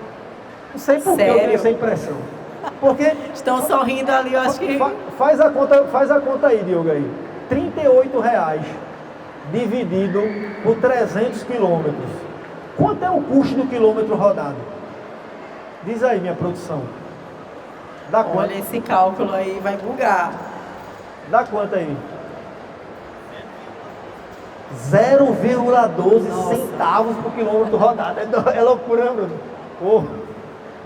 Não sei por que eu tenho essa impressão. Porque Estão sorrindo ali, eu acho que... faz a conta aí, Diogo, aí. R$38 dividido por 300 quilômetros. Quanto é o custo do quilômetro rodado? Diz aí, minha produção. Dá quanto? Olha, esse cálculo aí vai bugar. Dá quanto aí? 0,12 centavos por quilômetro rodado. É loucura, né, Bruno? Pô,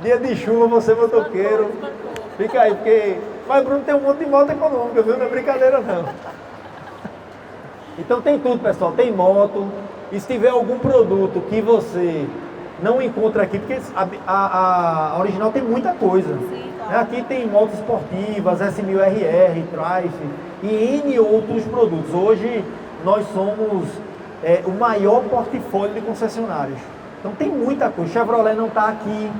dia de chuva, você motoqueiro. Fica aí, porque... Mas Bruno tem um monte de moto econômica, viu? Não é brincadeira, não. Então tem tudo, pessoal. Tem moto. E se tiver algum produto que você não encontra aqui, porque a Original tem muita coisa. Sim, claro. Aqui tem motos esportivas, S1000RR, Trife e N outros produtos. Hoje nós somos o maior portfólio de concessionários. Então tem muita coisa. Chevrolet não está aqui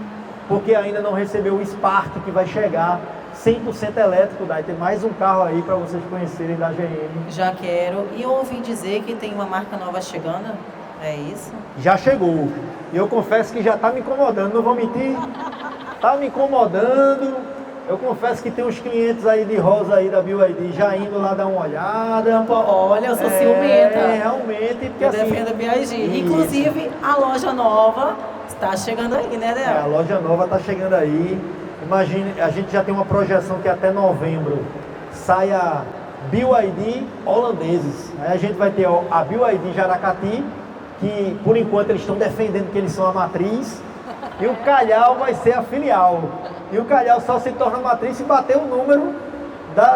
porque ainda não recebeu o Spark, que vai chegar 100% elétrico. Daí tem mais um carro aí para vocês conhecerem da GM. Já quero. E eu ouvi dizer que tem uma marca nova chegando. É isso? Já chegou. E eu confesso que já está me incomodando, não vou mentir. Está me incomodando. Eu confesso que tem uns clientes aí de rosa aí da BYD já indo lá dar uma olhada. Olha, eu sou ciumenta. Realmente. Porque Eu assim, defendo a BYD. isso. Inclusive, a loja nova está chegando aí, né, Del? A loja nova está chegando aí. Imagine, a gente já tem uma projeção que até novembro saia BYD holandeses. Aí a gente vai ter a BYD Jaracati, que por enquanto eles estão defendendo que eles são a matriz, e o Calhau vai ser a filial. E o Calhau só se torna matriz se bater o número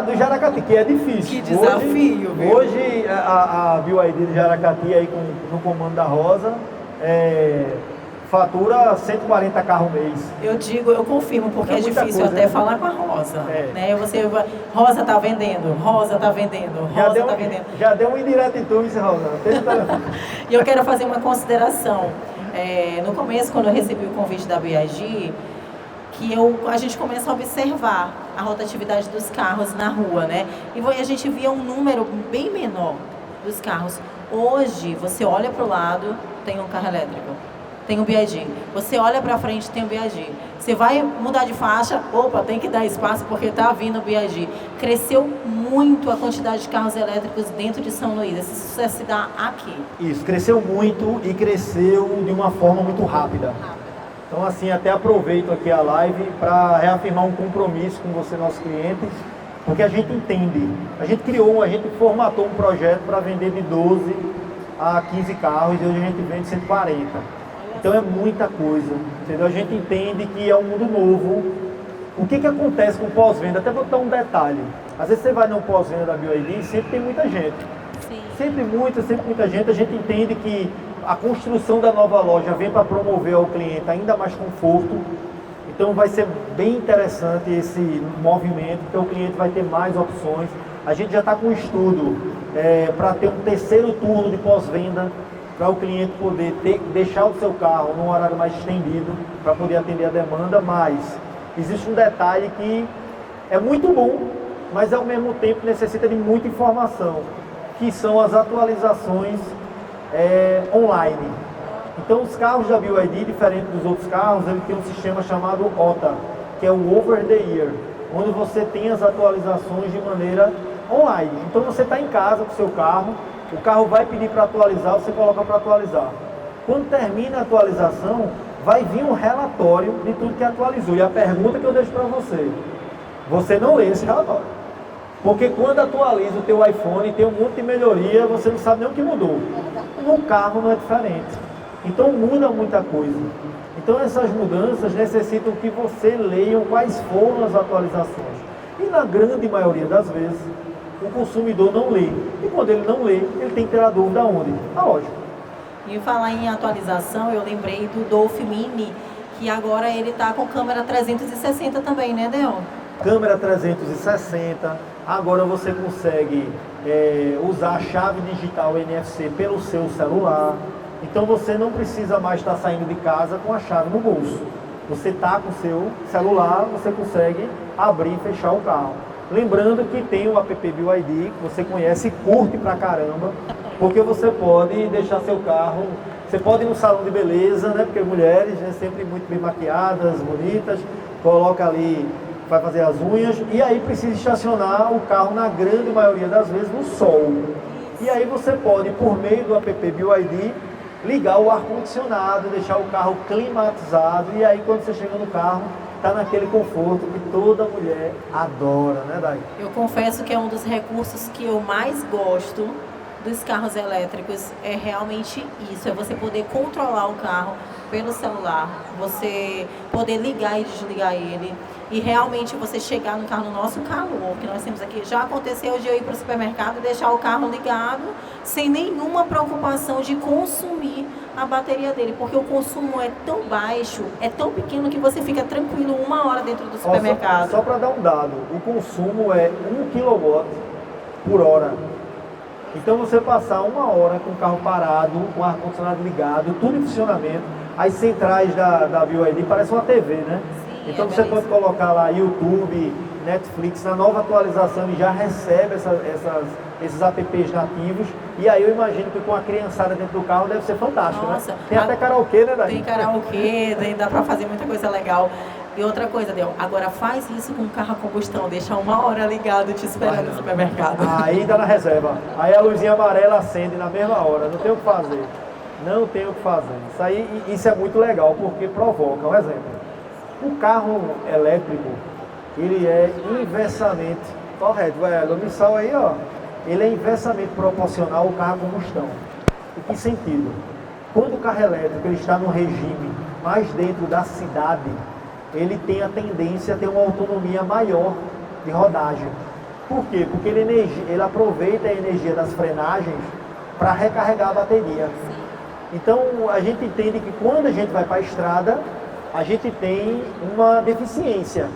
do Jaracati, que é difícil. Que desafio, viu? Hoje a BYD de Jaracati aí no comando da Rosa fatura 140 carros mês. Eu confirmo, porque é muita difícil coisa, até né? falar com a Rosa. É. Né? Você vai, Rosa tá vendendo, Rosa tá vendendo, Rosa tá vendendo. Já deu um indireto em tu, Rosana. Tem o telefone. E eu quero fazer uma consideração. No começo, quando eu recebi o convite da BIG, que a gente começa a observar a rotatividade dos carros na rua, né? E a gente via um número bem menor dos carros. Hoje, você olha para o lado, tem um carro elétrico, tem um BIG. Você olha para frente, tem um BIG. Você vai mudar de faixa, opa, tem que dar espaço porque está vindo o BIG. Cresceu muito a quantidade de carros elétricos dentro de São Luís. Esse sucesso se dá aqui. Isso, cresceu muito e cresceu de uma forma muito rápida. Então, assim, até aproveito aqui a live para reafirmar um compromisso com você, nossos clientes, porque a gente entende. A gente formatou um projeto para vender de 12 a 15 carros e hoje a gente vende 140. Então é muita coisa, entendeu? A gente entende que é um mundo novo. O que acontece com o pós-venda? Até vou dar um detalhe. Às vezes você vai no pós-venda da BYD e sempre tem muita gente. Sim. Sempre muita gente. A gente entende que a construção da nova loja vem para promover ao cliente ainda mais conforto. Então vai ser bem interessante esse movimento, porque o cliente vai ter mais opções. A gente já está com um estudo para ter um terceiro turno de pós-venda, para o cliente poder deixar o seu carro num horário mais estendido, para poder atender a demanda, mas existe um detalhe que é muito bom, mas ao mesmo tempo necessita de muita informação, que são as atualizações online. Então os carros da BYD, diferente dos outros carros, ele tem um sistema chamado OTA, que é o Over the Year, onde você tem as atualizações de maneira online. Então você está em casa com o seu carro, o carro vai pedir para atualizar, você coloca para atualizar. Quando termina a atualização, vai vir um relatório de tudo que atualizou. E a pergunta que eu deixo para você não lê esse relatório. Porque quando atualiza o teu iPhone, tem um monte de melhoria, você não sabe nem o que mudou. No carro não é diferente. Então muda muita coisa. Então essas mudanças necessitam que você leia quais foram as atualizações. E na grande maioria das vezes, o consumidor não lê. E quando ele não lê, ele tem que ter a dúvida onde? Na loja. E falar em atualização, eu lembrei do Dolph Mini, que agora ele está com câmera 360 também, né, Del? Câmera 360, agora você consegue usar a chave digital NFC pelo seu celular. Então você não precisa mais estar saindo de casa com a chave no bolso. Você está com o seu celular, você consegue abrir e fechar o carro. Lembrando que tem o app BYD, que você conhece e curte pra caramba, porque você pode deixar seu carro, você pode ir no salão de beleza, né? Porque mulheres, né, sempre muito bem maquiadas, bonitas, coloca ali, vai fazer as unhas, e aí precisa estacionar o carro na grande maioria das vezes no sol. E aí você pode, por meio do app BYD, ligar o ar-condicionado, deixar o carro climatizado, e aí quando você chega no carro, está naquele conforto que toda mulher adora, né, Dai? Eu confesso que é um dos recursos que eu mais gosto dos carros elétricos, é realmente isso, é você poder controlar o carro pelo celular, você poder ligar e desligar ele, e realmente você chegar no carro, no nosso calor, que nós temos aqui. Já aconteceu de eu ir para o supermercado e deixar o carro ligado, sem nenhuma preocupação de consumir a bateria dele, porque o consumo é tão baixo, é tão pequeno que você fica tranquilo 1 hora dentro do supermercado. Só para dar um dado, o consumo é 1 kW por hora. Então você passar 1 hora com o carro parado, com o ar-condicionado ligado, tudo em funcionamento, as centrais da BYD parecem uma TV, né? Sim, então você pode colocar lá YouTube, Netflix, na nova atualização e já recebe esses apps nativos. E aí eu imagino que com a criançada dentro do carro deve ser fantástico, nossa, né? Tem até karaokê, né, Dai? Tem karaokê, dá pra fazer muita coisa legal. E outra coisa, Del, agora faz isso com o carro a combustão, deixa 1 hora ligado te esperando no supermercado. Aí tá na reserva. Aí a luzinha amarela acende na mesma hora, não tem o que fazer. Não tem o que fazer. Isso é muito legal, porque provoca. Um exemplo. O carro elétrico, ele é inversamente, correto, a missão aí, ó, ele é inversamente proporcional ao carro a combustão. Em que sentido? Quando o carro elétrico ele está no regime mais dentro da cidade, ele tem a tendência a ter uma autonomia maior de rodagem. Por quê? Porque ele aproveita a energia das frenagens para recarregar a bateria. Então, a gente entende que quando a gente vai para a estrada, a gente tem uma deficiência.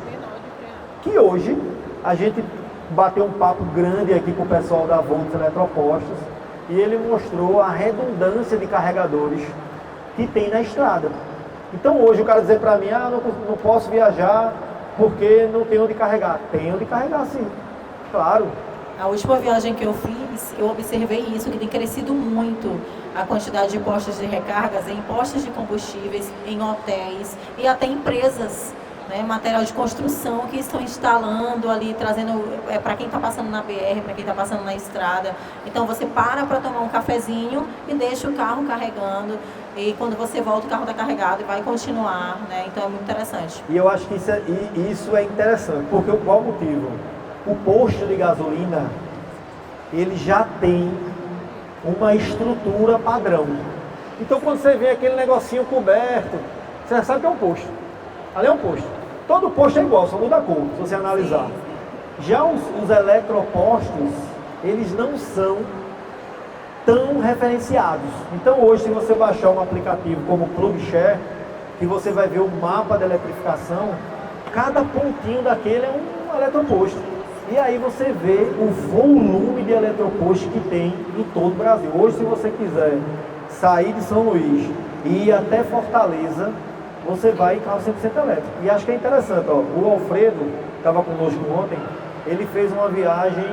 Que hoje, a gente bateu um papo grande aqui com o pessoal da Volts Eletropostos e ele mostrou a redundância de carregadores que tem na estrada. Então, hoje, o cara dizer para mim, não posso viajar porque não tem onde carregar. Tem onde carregar, sim. Claro. A última viagem que eu fiz, eu observei isso, que tem crescido muito a quantidade de postos de recargas em postos de combustíveis, em hotéis e até empresas, né, material de construção que estão instalando ali, trazendo para quem está passando na BR, para quem está passando na estrada. Então você para tomar um cafezinho e deixa o carro carregando. E quando você volta, o carro está carregado e vai continuar, né? Então é muito interessante. E eu acho que isso é interessante, porque qual o motivo? O posto de gasolina, ele já tem uma estrutura padrão. Então quando você vê aquele negocinho coberto, você já sabe que é um posto. Ali é um posto. Todo posto é igual, só muda a cor, se você analisar. Já os eletropostos, eles não são tão referenciados. Então hoje, se você baixar um aplicativo como o PlugShare, que você vai ver o mapa da eletrificação, cada pontinho daquele é um eletroposto. E aí você vê o volume de eletropostos que tem em todo o Brasil. Hoje, se você quiser sair de São Luís e ir até Fortaleza, você vai em carro 100% elétrico. E acho que é interessante, ó, o Alfredo, que estava conosco ontem, ele fez uma viagem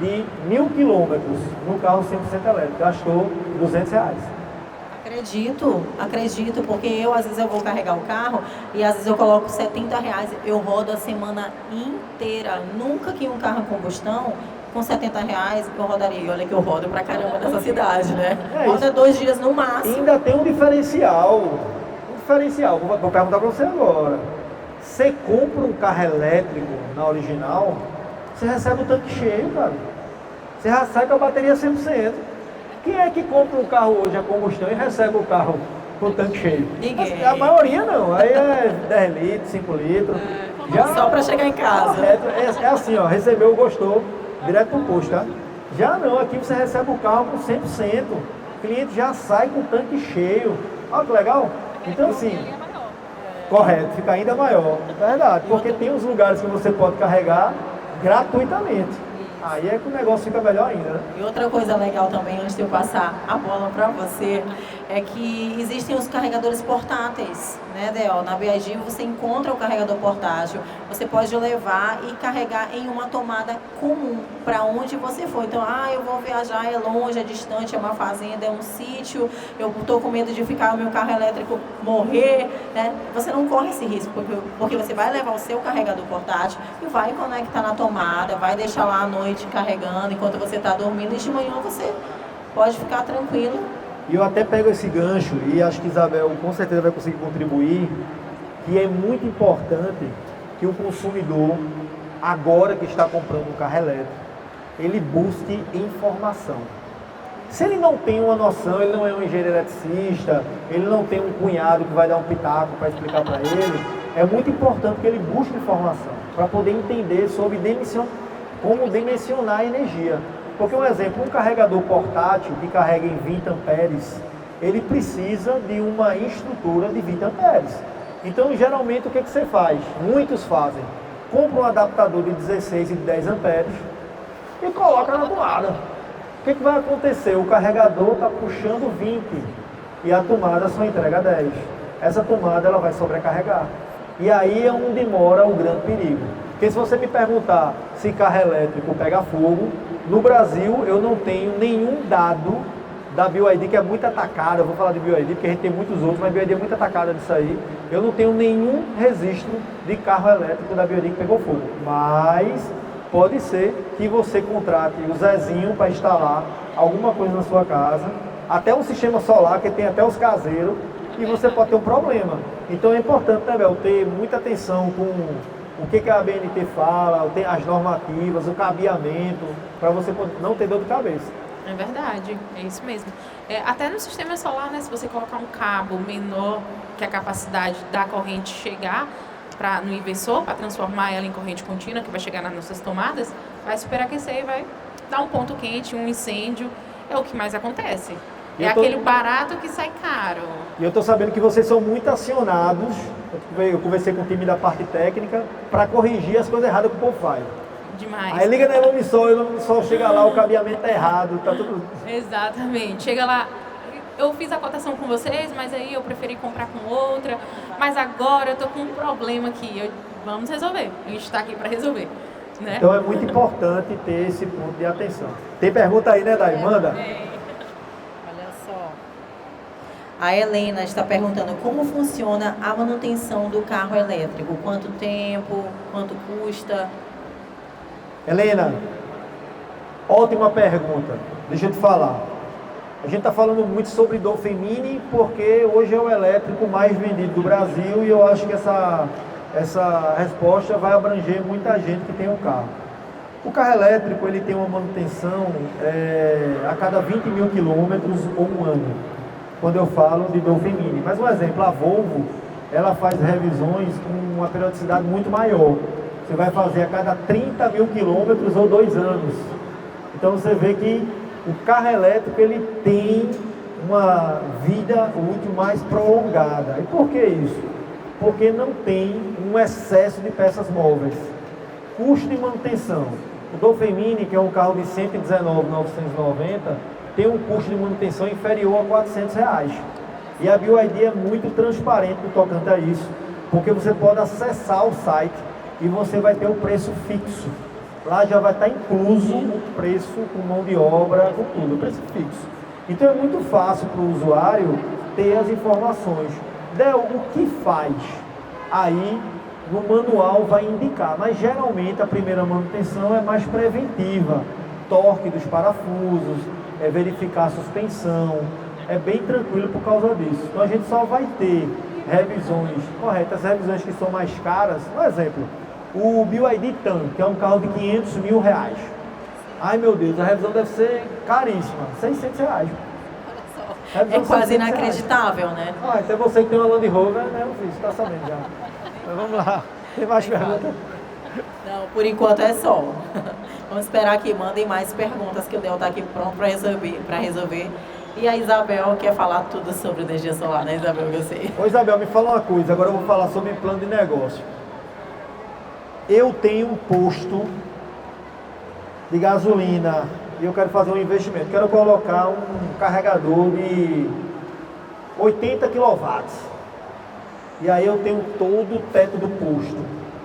de 1.000 quilômetros no carro 100% elétrico, gastou R$200. Acredito, porque às vezes eu vou carregar o carro e às vezes eu coloco R$70, eu rodo a semana inteira. Nunca que um carro a combustão com R$70 eu rodaria. E olha que eu rodo pra caramba nessa cidade, né? Roda 2 dias no máximo. E ainda tem um diferencial. Vou perguntar para você agora. Você compra um carro elétrico na original, você recebe o tanque cheio, cara. Você já sai com a bateria 100%. Quem é que compra um carro hoje a combustão e recebe o carro com o tanque cheio? Ninguém. A maioria não. Aí é 10 litros, 5 litros. Só para chegar em casa. É assim, ó, recebeu, gostou, direto pro posto, tá? Já não, aqui você recebe o carro com 100%. O cliente já sai com o tanque cheio. Olha que legal. Então, assim, correto, fica ainda maior. É verdade, porque tem uns lugares que você pode carregar gratuitamente. Aí é que o negócio fica melhor ainda, né? E outra coisa legal também, antes de eu passar a bola para você, é que existem os carregadores portáteis, né, Del? Na BIG você encontra o carregador portátil, você pode levar e carregar em uma tomada comum para onde você for. Então, eu vou viajar, é longe, é distante, é uma fazenda, é um sítio, eu estou com medo de ficar o meu carro elétrico morrer, né? Você não corre esse risco, porque você vai levar o seu carregador portátil e vai conectar na tomada, vai deixar lá à noite carregando enquanto você está dormindo, e de manhã você pode ficar tranquilo. E eu até pego esse gancho, e acho que Isabel com certeza vai conseguir contribuir, que é muito importante que o consumidor, agora que está comprando um carro elétrico, ele busque informação. Se ele não tem uma noção, ele não é um engenheiro eletricista, ele não tem um cunhado que vai dar um pitaco para explicar para ele, é muito importante que ele busque informação, para poder entender sobre como dimensionar a energia. Porque, um exemplo, um carregador portátil que carrega em 20 amperes, ele precisa de uma estrutura de 20 amperes. Então, geralmente, o que você faz? Muitos fazem. Compra um adaptador de 16 e de 10 amperes e coloca na tomada. O que vai acontecer? O carregador está puxando 20 e a tomada só entrega 10. Essa tomada ela vai sobrecarregar. E aí é onde mora o grande perigo. Porque se você me perguntar se carro elétrico pega fogo, no Brasil eu não tenho nenhum dado da BYD, que é muito atacada. Eu vou falar de BYD porque a gente tem muitos outros, mas a BYD é muito atacada disso aí. Eu não tenho nenhum registro de carro elétrico da BYD que pegou fogo. Mas pode ser que você contrate o Zezinho para instalar alguma coisa na sua casa, até um sistema solar, que tem até os caseiros, e você pode ter um problema. Então é importante, né, Bel, ter muita atenção com o que a ABNT fala, as normativas, o cabeamento, para você não ter dor de cabeça. É verdade, é isso mesmo. Até no sistema solar, né, se você colocar um cabo menor que a capacidade da corrente chegar no inversor, para transformar ela em corrente contínua, que vai chegar nas nossas tomadas, vai superaquecer e vai dar um ponto quente, um incêndio. É o que mais acontece. É aquele barato que sai caro. E eu estou sabendo que vocês são muito acionados, eu conversei com o time da parte técnica, para corrigir as coisas erradas que o povo faz. Demais. Aí liga na Ilumisol, e o Ilumisol chega lá, o cabeamento tá errado, tá tudo... Exatamente. Chega lá, eu fiz a cotação com vocês, mas aí eu preferi comprar com outra, mas agora eu tô com um problema aqui, vamos resolver. A gente está aqui para resolver. Né? Então é muito importante ter esse ponto de atenção. Tem pergunta aí, né, Dai? Manda. Olha só. A Helena está perguntando como funciona a manutenção do carro elétrico. Quanto tempo, quanto custa? Helena, ótima pergunta. Deixa eu te falar. A gente está falando muito sobre Dolphin Mini porque hoje é o elétrico mais vendido do Brasil e eu acho que essa resposta vai abranger muita gente que tem um carro. O carro elétrico ele tem uma manutenção a cada 20 mil quilômetros ou um ano, quando eu falo de Dolphin Mini. Mas um exemplo, a Volvo, ela faz revisões com uma periodicidade muito maior. Você vai fazer a cada 30 mil quilômetros ou 2 anos. Então você vê que o carro elétrico ele tem uma vida útil mais prolongada. E por que isso? Porque não tem um excesso de peças móveis. Custo de manutenção. O Dolphin Mini, que é um carro de R$ 119.990, tem um custo de manutenção inferior a R$ 400. E a BYD é muito transparente no tocante a isso, porque você pode acessar o site e você vai ter o preço fixo. Lá já vai estar incluso o preço com mão de obra, com tudo, o preço fixo. Então é muito fácil para o usuário ter as informações. Del, o que faz? Aí no manual vai indicar, mas geralmente a primeira manutenção é mais preventiva. Torque dos parafusos, verificar a suspensão, é bem tranquilo por causa disso. Então a gente só vai ter revisões corretas, revisões que são mais caras. Um exemplo, o BYD Tan, que é um carro de R$500 mil. Ai meu Deus, a revisão deve ser caríssima, R$600. É quase inacreditável, né? Até você que tem uma Land Rover, né, eu fiz, tá sabendo já. Mas vamos lá, tem mais perguntas? Não, por enquanto é só. Vamos esperar que mandem mais perguntas, que o Del está aqui pronto para resolver. E a Isabel quer falar tudo sobre energia solar, né, Isabel? Eu sei. Ô Isabel, me fala uma coisa, agora eu vou falar sobre plano de negócio. Eu tenho um posto de gasolina e eu quero fazer um investimento. Quero colocar um carregador de 80 kW. E aí eu tenho todo o teto do posto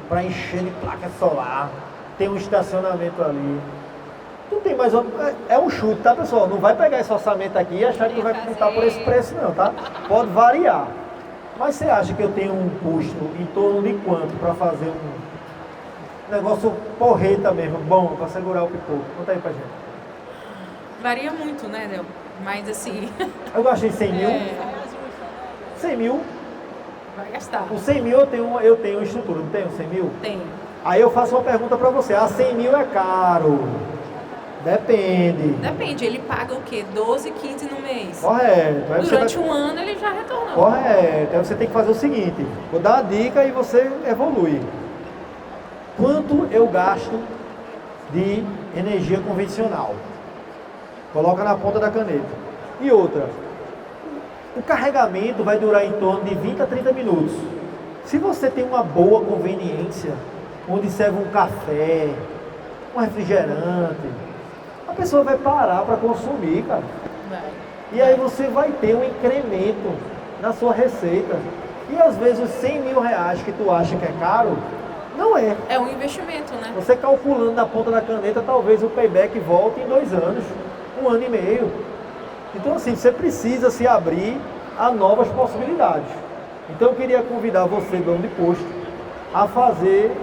para encher de placa solar. Tem um estacionamento ali. Não tem mais é um chute, tá, pessoal? Não vai pegar esse orçamento aqui e achar que vai contar por esse preço, não, tá? Pode variar. Mas você acha que eu tenho um custo em torno de quanto para fazer um negócio porreta mesmo, bom, para segurar o pipoco? Conta aí pra gente. Varia muito, né, Del? Mas assim... Eu gastei 100 mil. 100 mil. Vai gastar. O 100 mil eu tenho estrutura, não tenho 100 mil? Tem. Aí eu faço uma pergunta para você. 100 mil é caro? Depende. Depende, ele paga o quê? 12, 15 no mês. Correto. Aí Durante um ano ele já retornou. Correto. Aí você tem que fazer o seguinte. Vou dar uma dica e você evolui. Quanto eu gasto de energia convencional? Coloca na ponta da caneta. E outra. O carregamento vai durar em torno de 20 a 30 minutos. Se você tem uma boa conveniência, onde serve um café, um refrigerante, a pessoa vai parar para consumir, cara. E aí você vai ter um incremento na sua receita. E às vezes os 100 mil reais que tu acha que é caro, não é. É um investimento, né? Você calculando na ponta da caneta, talvez o payback volte em 2 anos, 1 ano e meio. Então assim, você precisa se abrir a novas possibilidades. Então eu queria convidar você, dono de posto, a fazer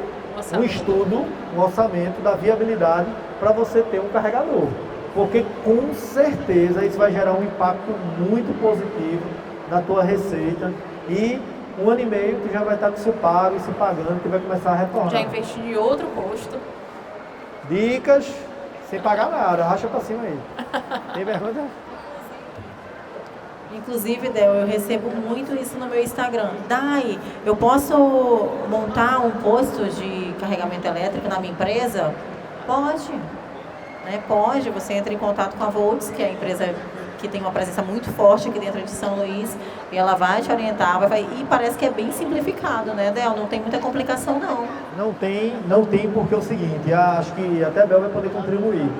um estudo, um orçamento da viabilidade para você ter um carregador. Porque com certeza isso vai gerar um impacto muito positivo na tua receita e 1 ano e meio tu já vai estar com isso pago e se pagando, que vai começar a retornar. Já investi em outro posto. Dicas sem pagar nada, racha pra cima aí. Tem vergonha? Inclusive, Del, eu recebo muito isso no meu Instagram. Dai, eu posso montar um posto de carregamento elétrico na minha empresa? Pode. Né? Pode, você entra em contato com a Volts, que é a empresa que tem uma presença muito forte aqui dentro de São Luís, e ela vai te orientar, e parece que é bem simplificado, né, Del? Não tem muita complicação, não. Não tem porque é o seguinte, acho que até a Bel vai poder contribuir.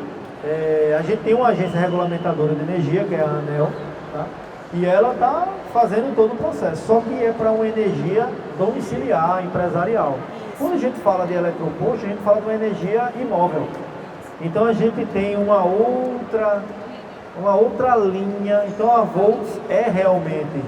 A gente tem uma agência regulamentadora de energia, que é a ANEEL, tá? E ela está fazendo todo o processo, só que é para uma energia domiciliar, empresarial. Quando a gente fala de eletroposto, a gente fala de uma energia imóvel. Então a gente tem uma outra linha. Então a Volts é realmente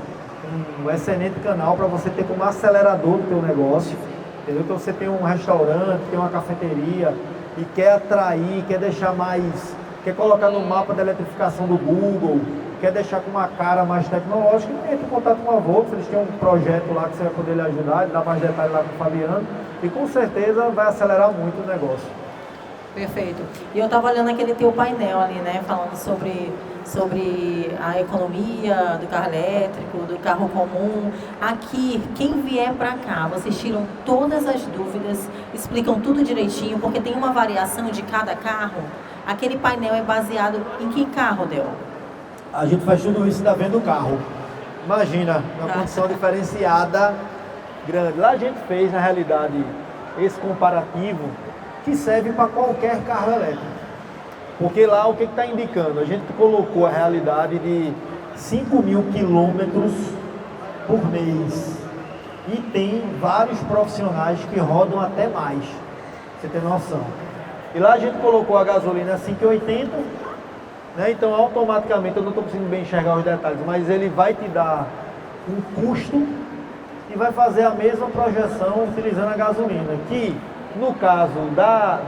um excelente canal para você ter como acelerador do teu negócio. Entendeu? Então você tem um restaurante, tem uma cafeteria e quer atrair, quer deixar mais, quer colocar no mapa da eletrificação do Google, quer deixar com uma cara mais tecnológica, entre em contato com a Volks, eles têm um projeto lá que você vai poder lhe ajudar, ele dá mais detalhes lá com o Fabiano, e com certeza vai acelerar muito o negócio. Perfeito. E eu estava olhando aquele teu painel ali, né, falando sobre a economia do carro elétrico, do carro comum. Aqui, quem vier para cá, vocês tiram todas as dúvidas, explicam tudo direitinho, porque tem uma variação de cada carro. Aquele painel é baseado em que carro, Del? A gente faz tudo isso da venda do carro. Imagina, uma condição diferenciada, grande. Lá a gente fez, na realidade, esse comparativo que serve para qualquer carro elétrico. Porque lá o que está indicando? A gente colocou a realidade de 5.000 quilômetros por mês. E tem vários profissionais que rodam até mais. Você tem noção. E lá a gente colocou a gasolina a 5,80, né? Então automaticamente, eu não estou conseguindo bem enxergar os detalhes, mas ele vai te dar um custo e vai fazer a mesma projeção utilizando a gasolina, que no caso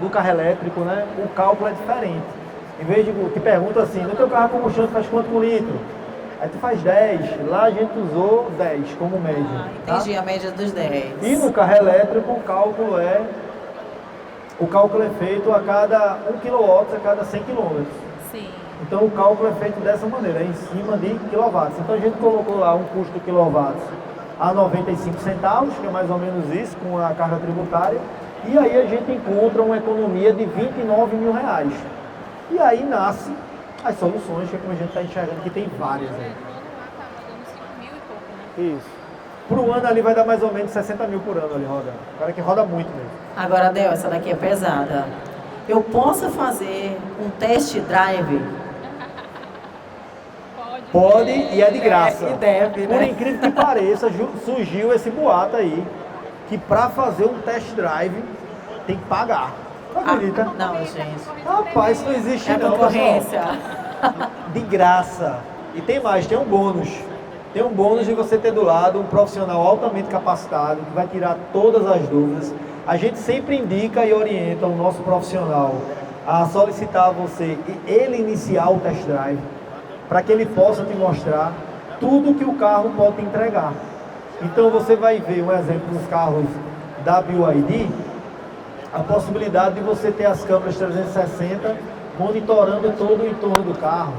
do carro elétrico, né, o cálculo é diferente. Em vez de te pergunta assim, no teu carro a combustão faz quanto por litro? Aí tu faz 10, lá a gente usou 10 como média. Entendi, tá? A média dos 10. E no carro elétrico o cálculo é feito a cada 1 kW a cada 100 km. Sim. Então o cálculo é feito dessa maneira, é em cima de quilowatts. Então a gente colocou lá um custo de quilowatts a 95 centavos, que é mais ou menos isso, com a carga tributária. E aí a gente encontra uma economia de 29 mil reais. E aí nasce as soluções, que é como a gente está enxergando, que tem várias aí. Isso. Pro ano ali vai dar mais ou menos 60 mil por ano ali rodando. O cara que roda muito mesmo. Agora, Del, essa daqui é pesada. Eu posso fazer um test drive? Pode e é de graça. E deve, né? Por incrível que pareça, surgiu esse boato aí, que para fazer um test drive tem que pagar. Acredita? Não, gente. Rapaz, isso não existe É não, concorrência. pessoal. De graça. E tem mais, tem um bônus. Tem um bônus de você ter do lado um profissional altamente capacitado, que vai tirar todas as dúvidas. A gente sempre indica e orienta o nosso profissional a solicitar a você e ele iniciar o test drive, para que ele possa te mostrar tudo que o carro pode te entregar. Então você vai ver um exemplo dos carros da BYD, a possibilidade de você ter as câmeras 360 monitorando todo o entorno do carro.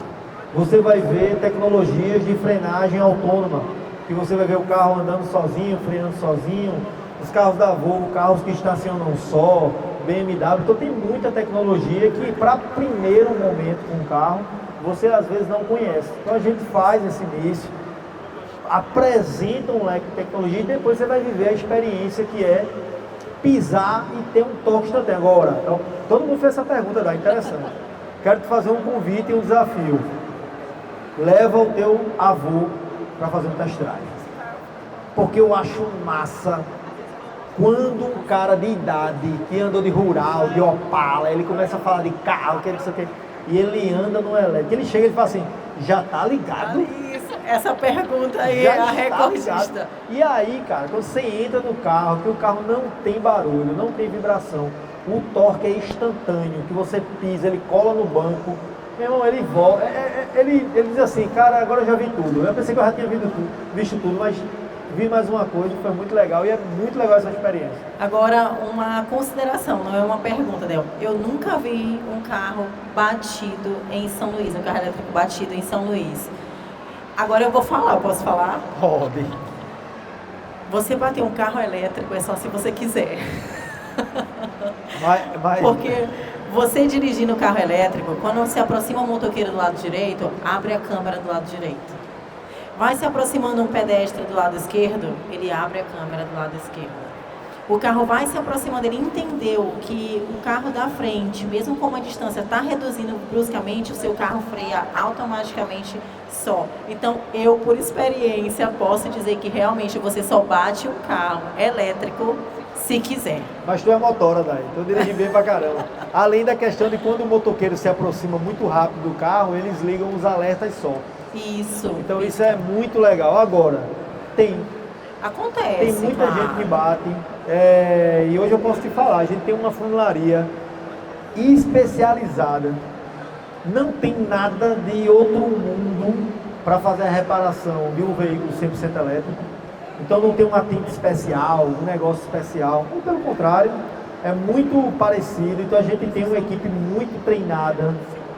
Você vai ver tecnologias de frenagem autônoma, que você vai ver o carro andando sozinho, freando sozinho, os carros da Volvo, carros que estacionam só, BMW, então tem muita tecnologia que para primeiro momento com o carro, você às vezes não conhece. Então a gente faz esse início, apresenta um leque de tecnologia e depois você vai viver a experiência que é pisar e ter um toque instantâneo. Agora, então, todo mundo fez essa pergunta, dá interessante. Quero te fazer um convite e um desafio. Leva o teu avô para fazer um test drive. Porque eu acho massa quando um cara de idade, que andou de rural, de Opala, ele começa a falar de carro, que isso aqui, e ele anda no elétrico. Ele chega e fala assim, já tá ligado? Isso, essa pergunta aí é a recordista. E aí, cara, quando você entra no carro, que o carro não tem barulho, não tem vibração, o torque é instantâneo, que você pisa, ele cola no banco, meu irmão, ele volta, ele diz assim, cara, agora eu já vi tudo. Eu pensei que eu já tinha visto tudo, mas vi mais uma coisa, foi muito legal e é muito legal essa experiência. Agora, uma consideração, não é uma pergunta, Del. Eu nunca vi um carro batido em São Luís, um carro elétrico batido em São Luís. Agora eu vou falar, posso falar? Pode. Você bater um carro elétrico é só se você quiser. Mas... Porque Você dirigindo o carro elétrico, quando se aproxima o motoqueiro do lado direito, abre a câmera do lado direito. Vai se aproximando um pedestre do lado esquerdo, ele abre a câmera do lado esquerdo. O carro vai se aproximando, ele entendeu que o carro da frente, mesmo com uma distância está reduzindo bruscamente, o seu carro freia automaticamente só. Então, eu, por experiência, posso dizer que realmente você só bate o carro elétrico se quiser. Mas tu é motora, Dai. Tu dirige bem pra caramba. Além da questão de quando o motoqueiro se aproxima muito rápido do carro, eles ligam os alertas só. Isso. Então isso é muito legal. Agora, acontece. Tem muita gente que bate. E hoje eu posso te falar, a gente tem uma funilaria especializada. Não tem nada de outro mundo para fazer a reparação de um veículo 100% elétrico. Então não tem uma tinta especial, um negócio especial. Ou pelo contrário, é muito parecido. Então a gente tem uma equipe muito treinada.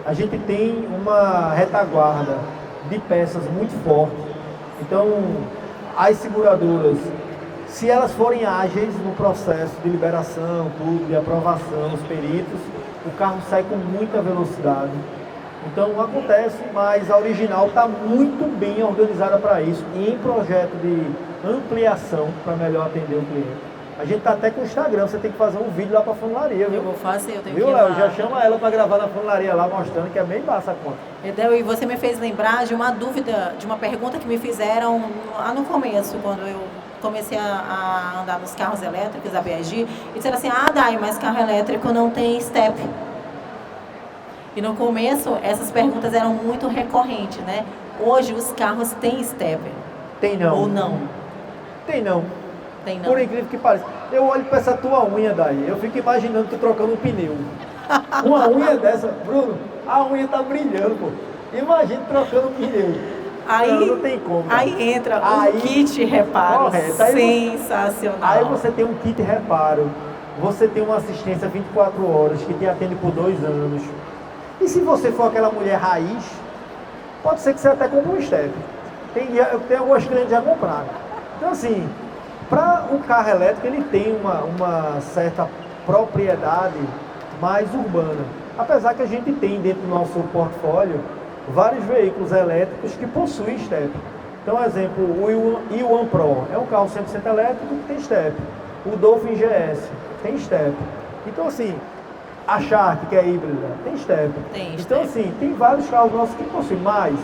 A gente tem uma retaguarda de peças muito forte. Então as seguradoras, se elas forem ágeis no processo de liberação, tudo, de aprovação, os peritos, o carro sai com muita velocidade. Então acontece, mas a original está muito bem organizada para isso e em projeto de ampliação para melhor atender o cliente. A gente está até com o Instagram, você tem que fazer um vídeo lá para a funilaria, viu? Eu vou fazer, eu tenho viu, que ir Léo? lá. Já chama ela para gravar na funilaria lá, mostrando que é bem massa a conta. Entendeu? E você me fez lembrar de uma dúvida, de uma pergunta que me fizeram lá no começo, quando eu comecei a andar nos carros elétricos, a BSG, e disseram assim, Dai, mas carro elétrico não tem step. E no começo, essas perguntas eram muito recorrentes, né? Hoje, os carros têm step. Tem não. Ou não? Tem não. Tem não. Por incrível que pareça. Eu olho para essa tua unha daí, eu fico imaginando tu trocando um pneu. Uma unha dessa, Bruno, a unha tá brilhando, pô. Imagina trocando um pneu. Aí, não tem como. Aí entra o kit reparo. Correto. Aí sensacional. Aí você tem um kit reparo, você tem uma assistência 24 horas que te atende por 2 anos. E se você for aquela mulher raiz, pode ser que você até compre um step. Tem algumas clientes já compraram. Então assim, para o carro elétrico ele tem uma certa propriedade mais urbana. Apesar que a gente tem dentro do nosso portfólio vários veículos elétricos que possuem step. Então, exemplo, o i1 Pro é um carro 100% elétrico que tem step. O Dolphin GS tem step. Então assim, a Shark, que é híbrida, tem step. Então assim, tem vários carros nossos que possuem, mas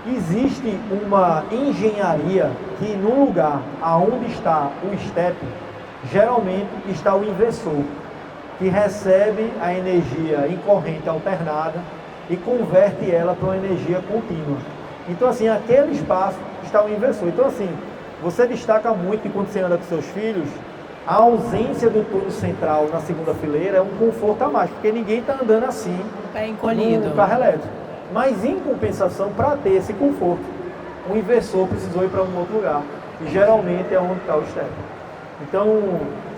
existe uma engenharia que no lugar aonde está o step, geralmente está o inversor, que recebe a energia em corrente alternada e converte ela para uma energia contínua. Então assim, aquele espaço está o inversor. Então assim, você destaca muito quando você anda com seus filhos, a ausência do túnel central na segunda fileira é um conforto a mais, porque ninguém está andando assim pé encolhido no carro elétrico. Mas em compensação, para ter esse conforto, o inversor precisou ir para um outro lugar. E geralmente é onde está o step. Então,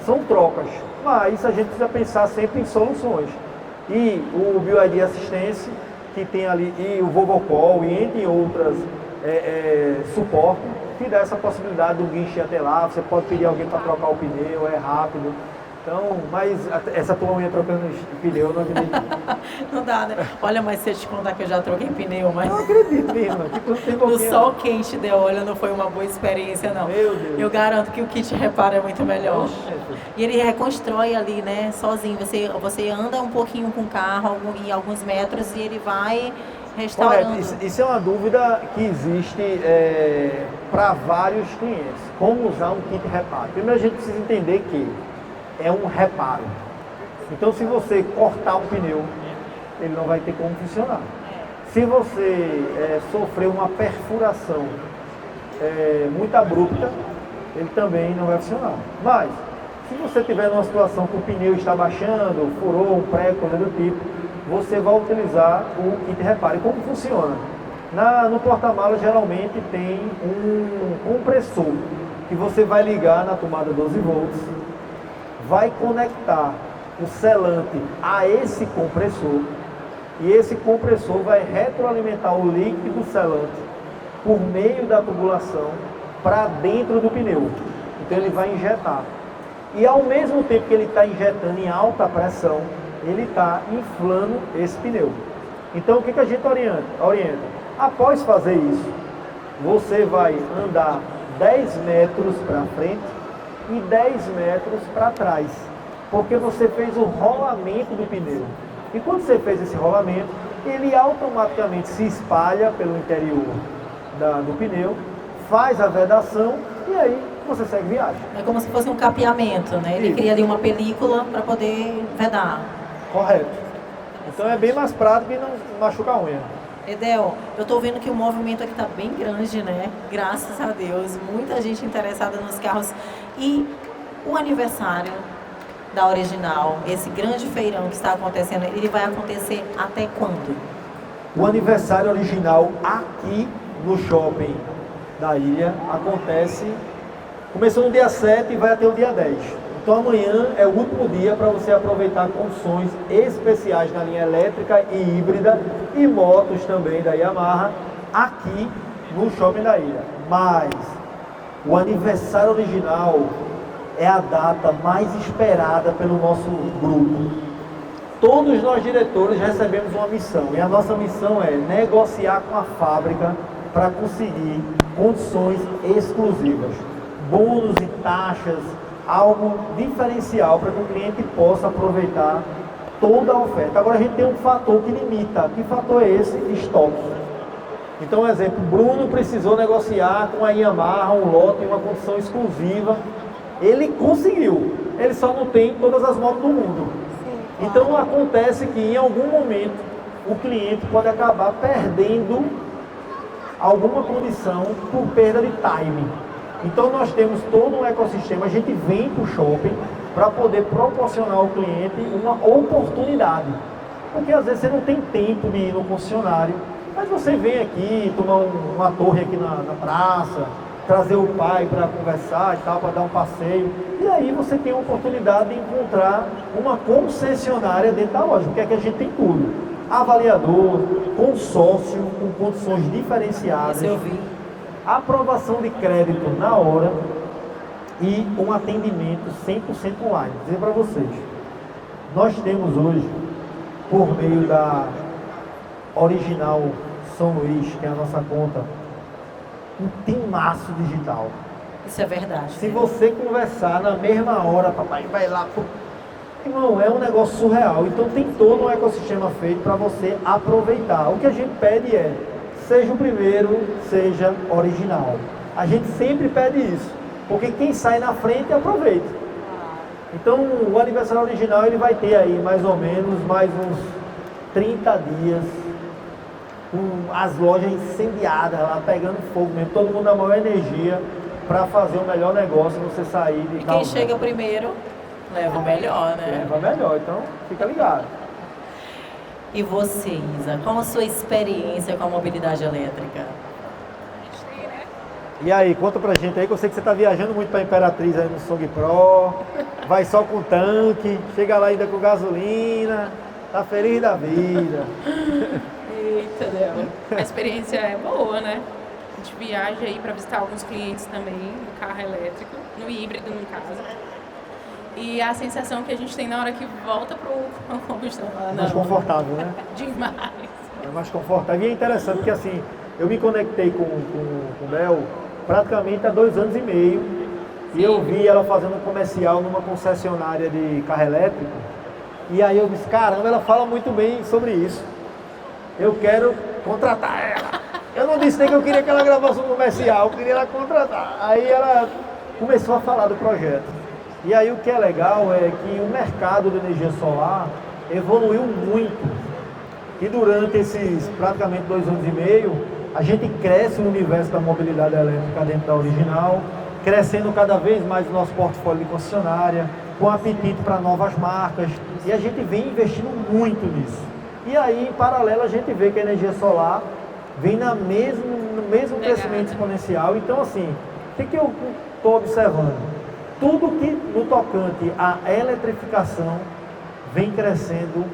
são trocas. Mas a gente precisa pensar sempre em soluções. E o BioID Assistência, que tem ali, e o Vovocall, e entre outras suporte, que dá essa possibilidade do guincho até lá. Você pode pedir alguém para trocar o pneu, é rápido. Então, mas essa tua unha trocando pneu, eu não acredito. Não dá, né? Olha, mas se eu te contar que eu já troquei pneu, mas... Não acredito mesmo. Que tu tem no sol quente de olha, não foi uma boa experiência, não. Meu Deus. Eu garanto que o kit reparo é muito melhor. Oxe. E ele reconstrói ali, né, sozinho. Você anda um pouquinho com o carro, em alguns metros, e ele vai restaurando. Correto. Isso é uma dúvida que existe para vários clientes. Como usar um kit reparo? Primeiro a gente precisa entender que é um reparo. Então se você cortar um pneu, ele não vai ter como funcionar. Se você sofrer uma perfuração muito abrupta, ele também não vai funcionar. Mas, se você tiver numa situação que o pneu está baixando, furou um prego, coisa do tipo, você vai utilizar o kit reparo. E como funciona? No porta-malas geralmente tem um compressor que você vai ligar na tomada 12 volts, vai conectar o selante a esse compressor e esse compressor vai retroalimentar o líquido selante por meio da tubulação para dentro do pneu. Então ele vai injetar. E ao mesmo tempo que ele está injetando em alta pressão, ele está inflando esse pneu. Então o que a gente orienta? Após fazer isso, você vai andar 10 metros para frente e 10 metros para trás, porque você fez o rolamento do pneu. E quando você fez esse rolamento, ele automaticamente se espalha pelo interior do pneu, faz a vedação e aí você segue viagem. É como se fosse um capeamento, né? Ele cria ali uma película para poder vedar. Correto. Então é bem mais prático e não machuca a unha. Edel, eu estou vendo que o movimento aqui está bem grande, né? Graças a Deus, muita gente interessada nos carros. E o aniversário da Original, esse grande feirão que está acontecendo, ele vai acontecer até quando? O aniversário original aqui no shopping da ilha acontece, começou no dia 7 e vai até o dia 10. Então amanhã é o último dia para você aproveitar condições especiais na linha elétrica e híbrida e motos também da Yamaha aqui no shopping da ilha. Mas o aniversário original é a data mais esperada pelo nosso grupo. Todos nós diretores recebemos uma missão e a nossa missão é negociar com a fábrica para conseguir condições exclusivas, bônus e taxas, algo diferencial para que o cliente possa aproveitar toda a oferta. Agora a gente tem um fator que limita. Que fator é esse? Estoque. Então, exemplo, Bruno precisou negociar com a Yamaha um lote em uma condição exclusiva. Ele conseguiu. Ele só não tem todas as motos do mundo. Então acontece que em algum momento o cliente pode acabar perdendo alguma condição por perda de timing. Então nós temos todo um ecossistema, a gente vem para o shopping para poder proporcionar ao cliente uma oportunidade. Porque às vezes você não tem tempo de ir no concessionário, mas você vem aqui, tomar uma torre aqui na praça, trazer o pai para conversar e tal, para dar um passeio. E aí você tem a oportunidade de encontrar uma concessionária dentro da loja, porque aqui a gente tem tudo. Avaliador, consórcio com condições diferenciadas. Isso eu vi. Aprovação de crédito na hora e um atendimento 100% online. Vou dizer para vocês, nós temos hoje, por meio da Original São Luís, que é a nossa conta, um timaço digital. Isso é verdade. Se você conversar na mesma hora, papai vai lá, irmão, é um negócio surreal. Então tem todo um ecossistema feito para você aproveitar. O que a gente pede é, seja o primeiro, seja original. A gente sempre pede isso, porque quem sai na frente aproveita. Então o aniversário original ele vai ter aí mais ou menos mais uns 30 dias, com as lojas incendiadas lá, pegando fogo mesmo, todo mundo dá maior energia para fazer o melhor negócio, você sair de quem chega primeiro leva o melhor, né? Leva o melhor, então fica ligado. E você, Isa, qual a sua experiência com a mobilidade elétrica? E aí, conta pra gente aí, que eu sei que você tá viajando muito pra Imperatriz aí no Song Pro, vai só com tanque, chega lá ainda com gasolina, tá feliz da vida. Eita, Deus. A experiência é boa, né? A gente viaja aí para visitar alguns clientes também, no carro elétrico, no híbrido, no caso. E a sensação que a gente tem na hora que volta pro combustão. Mais confortável, né? Demais. É mais confortável. E é interessante porque assim, eu me conectei com o Bel praticamente há 2 anos e meio. E eu vi ela fazendo um comercial numa concessionária de carro elétrico. E aí eu disse, caramba, ela fala muito bem sobre isso. Eu quero contratar ela. Eu não disse nem que eu queria que ela gravasse um comercial, eu queria ela contratar. Aí ela começou a falar do projeto. E aí o que é legal é que o mercado de energia solar evoluiu muito. E durante esses praticamente 2 anos e meio, a gente cresce no universo da mobilidade elétrica dentro da Original, crescendo cada vez mais o nosso portfólio de concessionária, com apetite para novas marcas. E a gente vem investindo muito nisso. E aí, em paralelo, a gente vê que a energia solar vem no mesmo crescimento exponencial. Então, assim, o que eu estou observando? Tudo que no tocante à eletrificação vem crescendo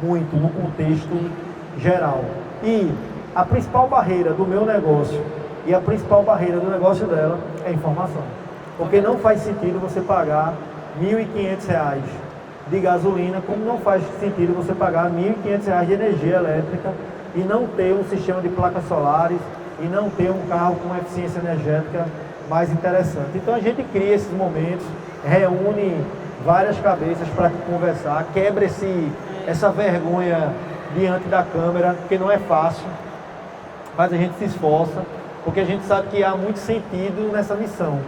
muito no contexto geral. E a principal barreira do meu negócio e a principal barreira do negócio dela é a informação. Porque não faz sentido você pagar R$ 1.500 de gasolina, como não faz sentido você pagar R$ 1.500 de energia elétrica e não ter um sistema de placas solares e não ter um carro com eficiência energética mais interessante. Então a gente cria esses momentos, reúne várias cabeças para conversar, quebra essa vergonha diante da câmera, porque não é fácil, mas a gente se esforça, porque a gente sabe que há muito sentido nessa missão,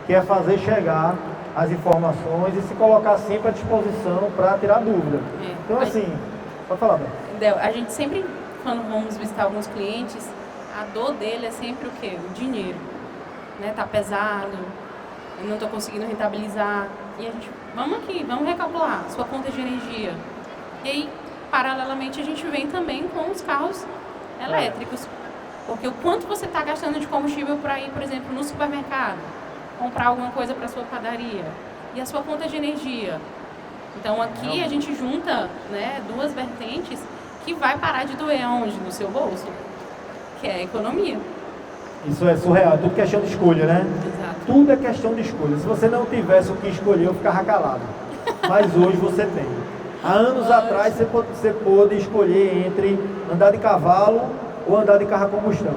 que é fazer chegar as informações e se colocar sempre à disposição para tirar dúvida. Então assim, pode falar, Bel. A gente sempre, quando vamos visitar alguns clientes, a dor dele é sempre o quê? O dinheiro. Né? Tá pesado, eu não estou conseguindo rentabilizar. E a gente, vamos aqui, vamos recalcular sua conta de energia. E aí, paralelamente, a gente vem também com os carros elétricos. Porque o quanto você está gastando de combustível para ir, por exemplo, no supermercado, comprar alguma coisa para sua padaria, e a sua conta de energia. Então aqui a gente junta, né, duas vertentes que vai parar de doer aonde? No seu bolso, que é a economia. Isso é surreal, é tudo questão de escolha, né? Exato. Tudo é questão de escolha. Se você não tivesse o que escolher, eu ficava calado. Mas hoje você tem. Há anos atrás você pôde escolher entre andar de cavalo ou andar de carro a combustão.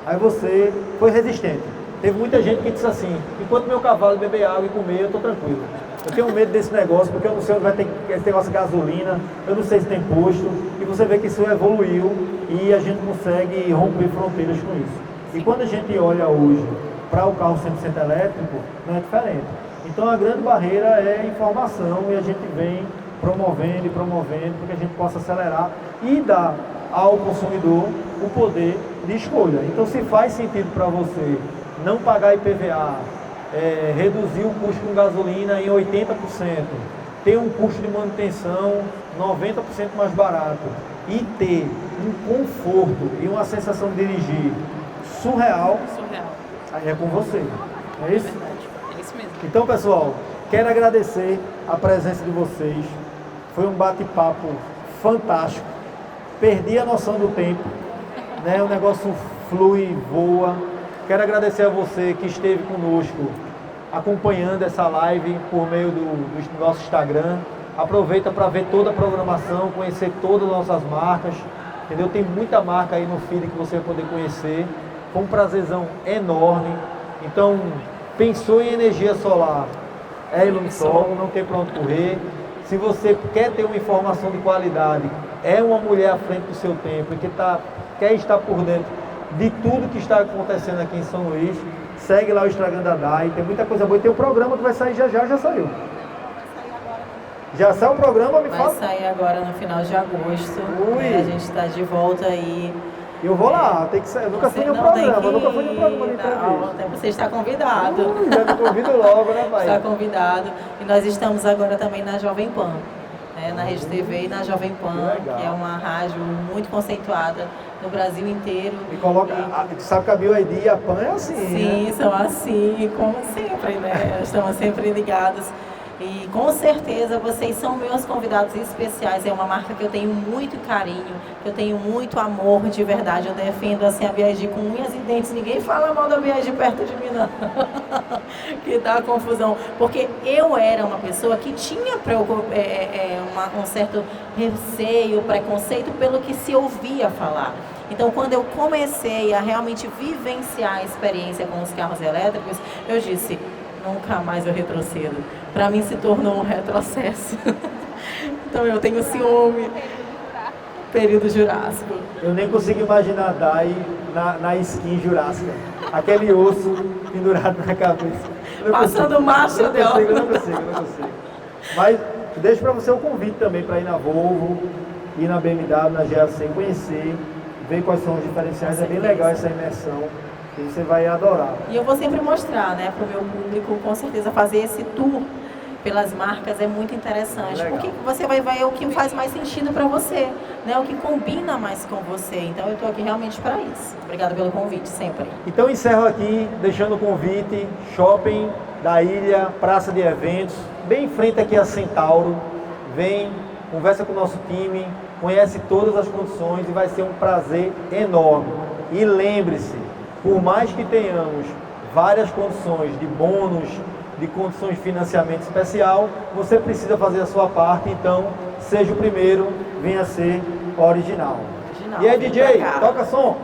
Aí você foi resistente. Teve muita gente que disse assim, enquanto meu cavalo beber água e comer, eu estou tranquilo. Eu tenho medo desse negócio, porque eu não sei onde vai ter esse negócio de gasolina, eu não sei se tem posto, e você vê que isso evoluiu e a gente consegue romper fronteiras com isso. E quando a gente olha hoje para o carro 100% elétrico, não é diferente. Então a grande barreira é a informação e a gente vem promovendo para que a gente possa acelerar e dar ao consumidor o poder de escolha. Então se faz sentido para você não pagar IPVA, reduzir o custo com gasolina em 80%, ter um custo de manutenção 90% mais barato e ter um conforto e uma sensação de dirigir surreal, aí é com você. É isso? É isso mesmo. Então, pessoal, quero agradecer a presença de vocês. Foi um bate-papo fantástico. Perdi a noção do tempo, né? O negócio flui, voa. Quero agradecer a você que esteve conosco acompanhando essa live por meio do nosso Instagram. Aproveita para ver toda a programação, conhecer todas as nossas marcas, entendeu? Tem muita marca aí no feed que você vai poder conhecer. Foi um prazerzão enorme. Então, pensou em energia solar, é Ilumisol, não tem para onde correr. Se você quer ter uma informação de qualidade, é uma mulher à frente do seu tempo e que quer estar por dentro de tudo que está acontecendo aqui em São Luís, segue lá o Instagram da DAI, tem muita coisa boa. E tem um programa que vai sair já saiu. Já saiu o programa, me fala? Vai sair agora no final de agosto. Ui. A gente está de volta aí. Eu vou lá, tem que sair. Eu nunca fui no programa de entrevista. Você está convidado. Já me convido logo, né, pai? Está convidado. E nós estamos agora também na Jovem Pan, né, na Rede TV e na Jovem Pan, que é uma rádio muito conceituada no Brasil inteiro. E coloca, sabe que a BioID e a PAN é assim, sim, né? São assim, como sempre, né? Estamos sempre ligados. E com certeza vocês são meus convidados especiais. É uma marca que eu tenho muito carinho, que eu tenho muito amor de verdade. Eu defendo assim a BioID com unhas e dentes. Ninguém fala mal da BioID perto de mim, não. Que dá confusão. Porque eu era uma pessoa que tinha um certo receio, preconceito pelo que se ouvia falar. Então, quando eu comecei a realmente vivenciar a experiência com os carros elétricos, eu disse, nunca mais eu retrocedo. Para mim se tornou um retrocesso. Então eu tenho ciúme. Período Jurássico. Eu nem consigo imaginar a Dai na skin Jurássica. Aquele osso pendurado na cabeça. Passando marcha dela. Eu não consigo. Mas deixo para você o convite também para ir na Volvo, ir na BMW, na GAC, conhecer, ver quais são os diferenciais. É bem legal essa imersão. E você vai adorar. E eu vou sempre mostrar, né, para o meu público, com certeza, fazer esse tour pelas marcas é muito interessante. Legal. Porque você vai ver o que faz mais sentido para você, né, o que combina mais com você. Então eu estou aqui realmente para isso. Obrigada pelo convite, sempre. Então encerro aqui, deixando o convite, Shopping da Ilha, Praça de Eventos, bem em frente aqui a Centauro. Vem, conversa com o nosso time, conhece todas as condições e vai ser um prazer enorme. E lembre-se, por mais que tenhamos várias condições de bônus, de condições de financiamento especial, você precisa fazer a sua parte, então seja o primeiro, venha ser original. E aí, vem DJ, pra cá. toca som.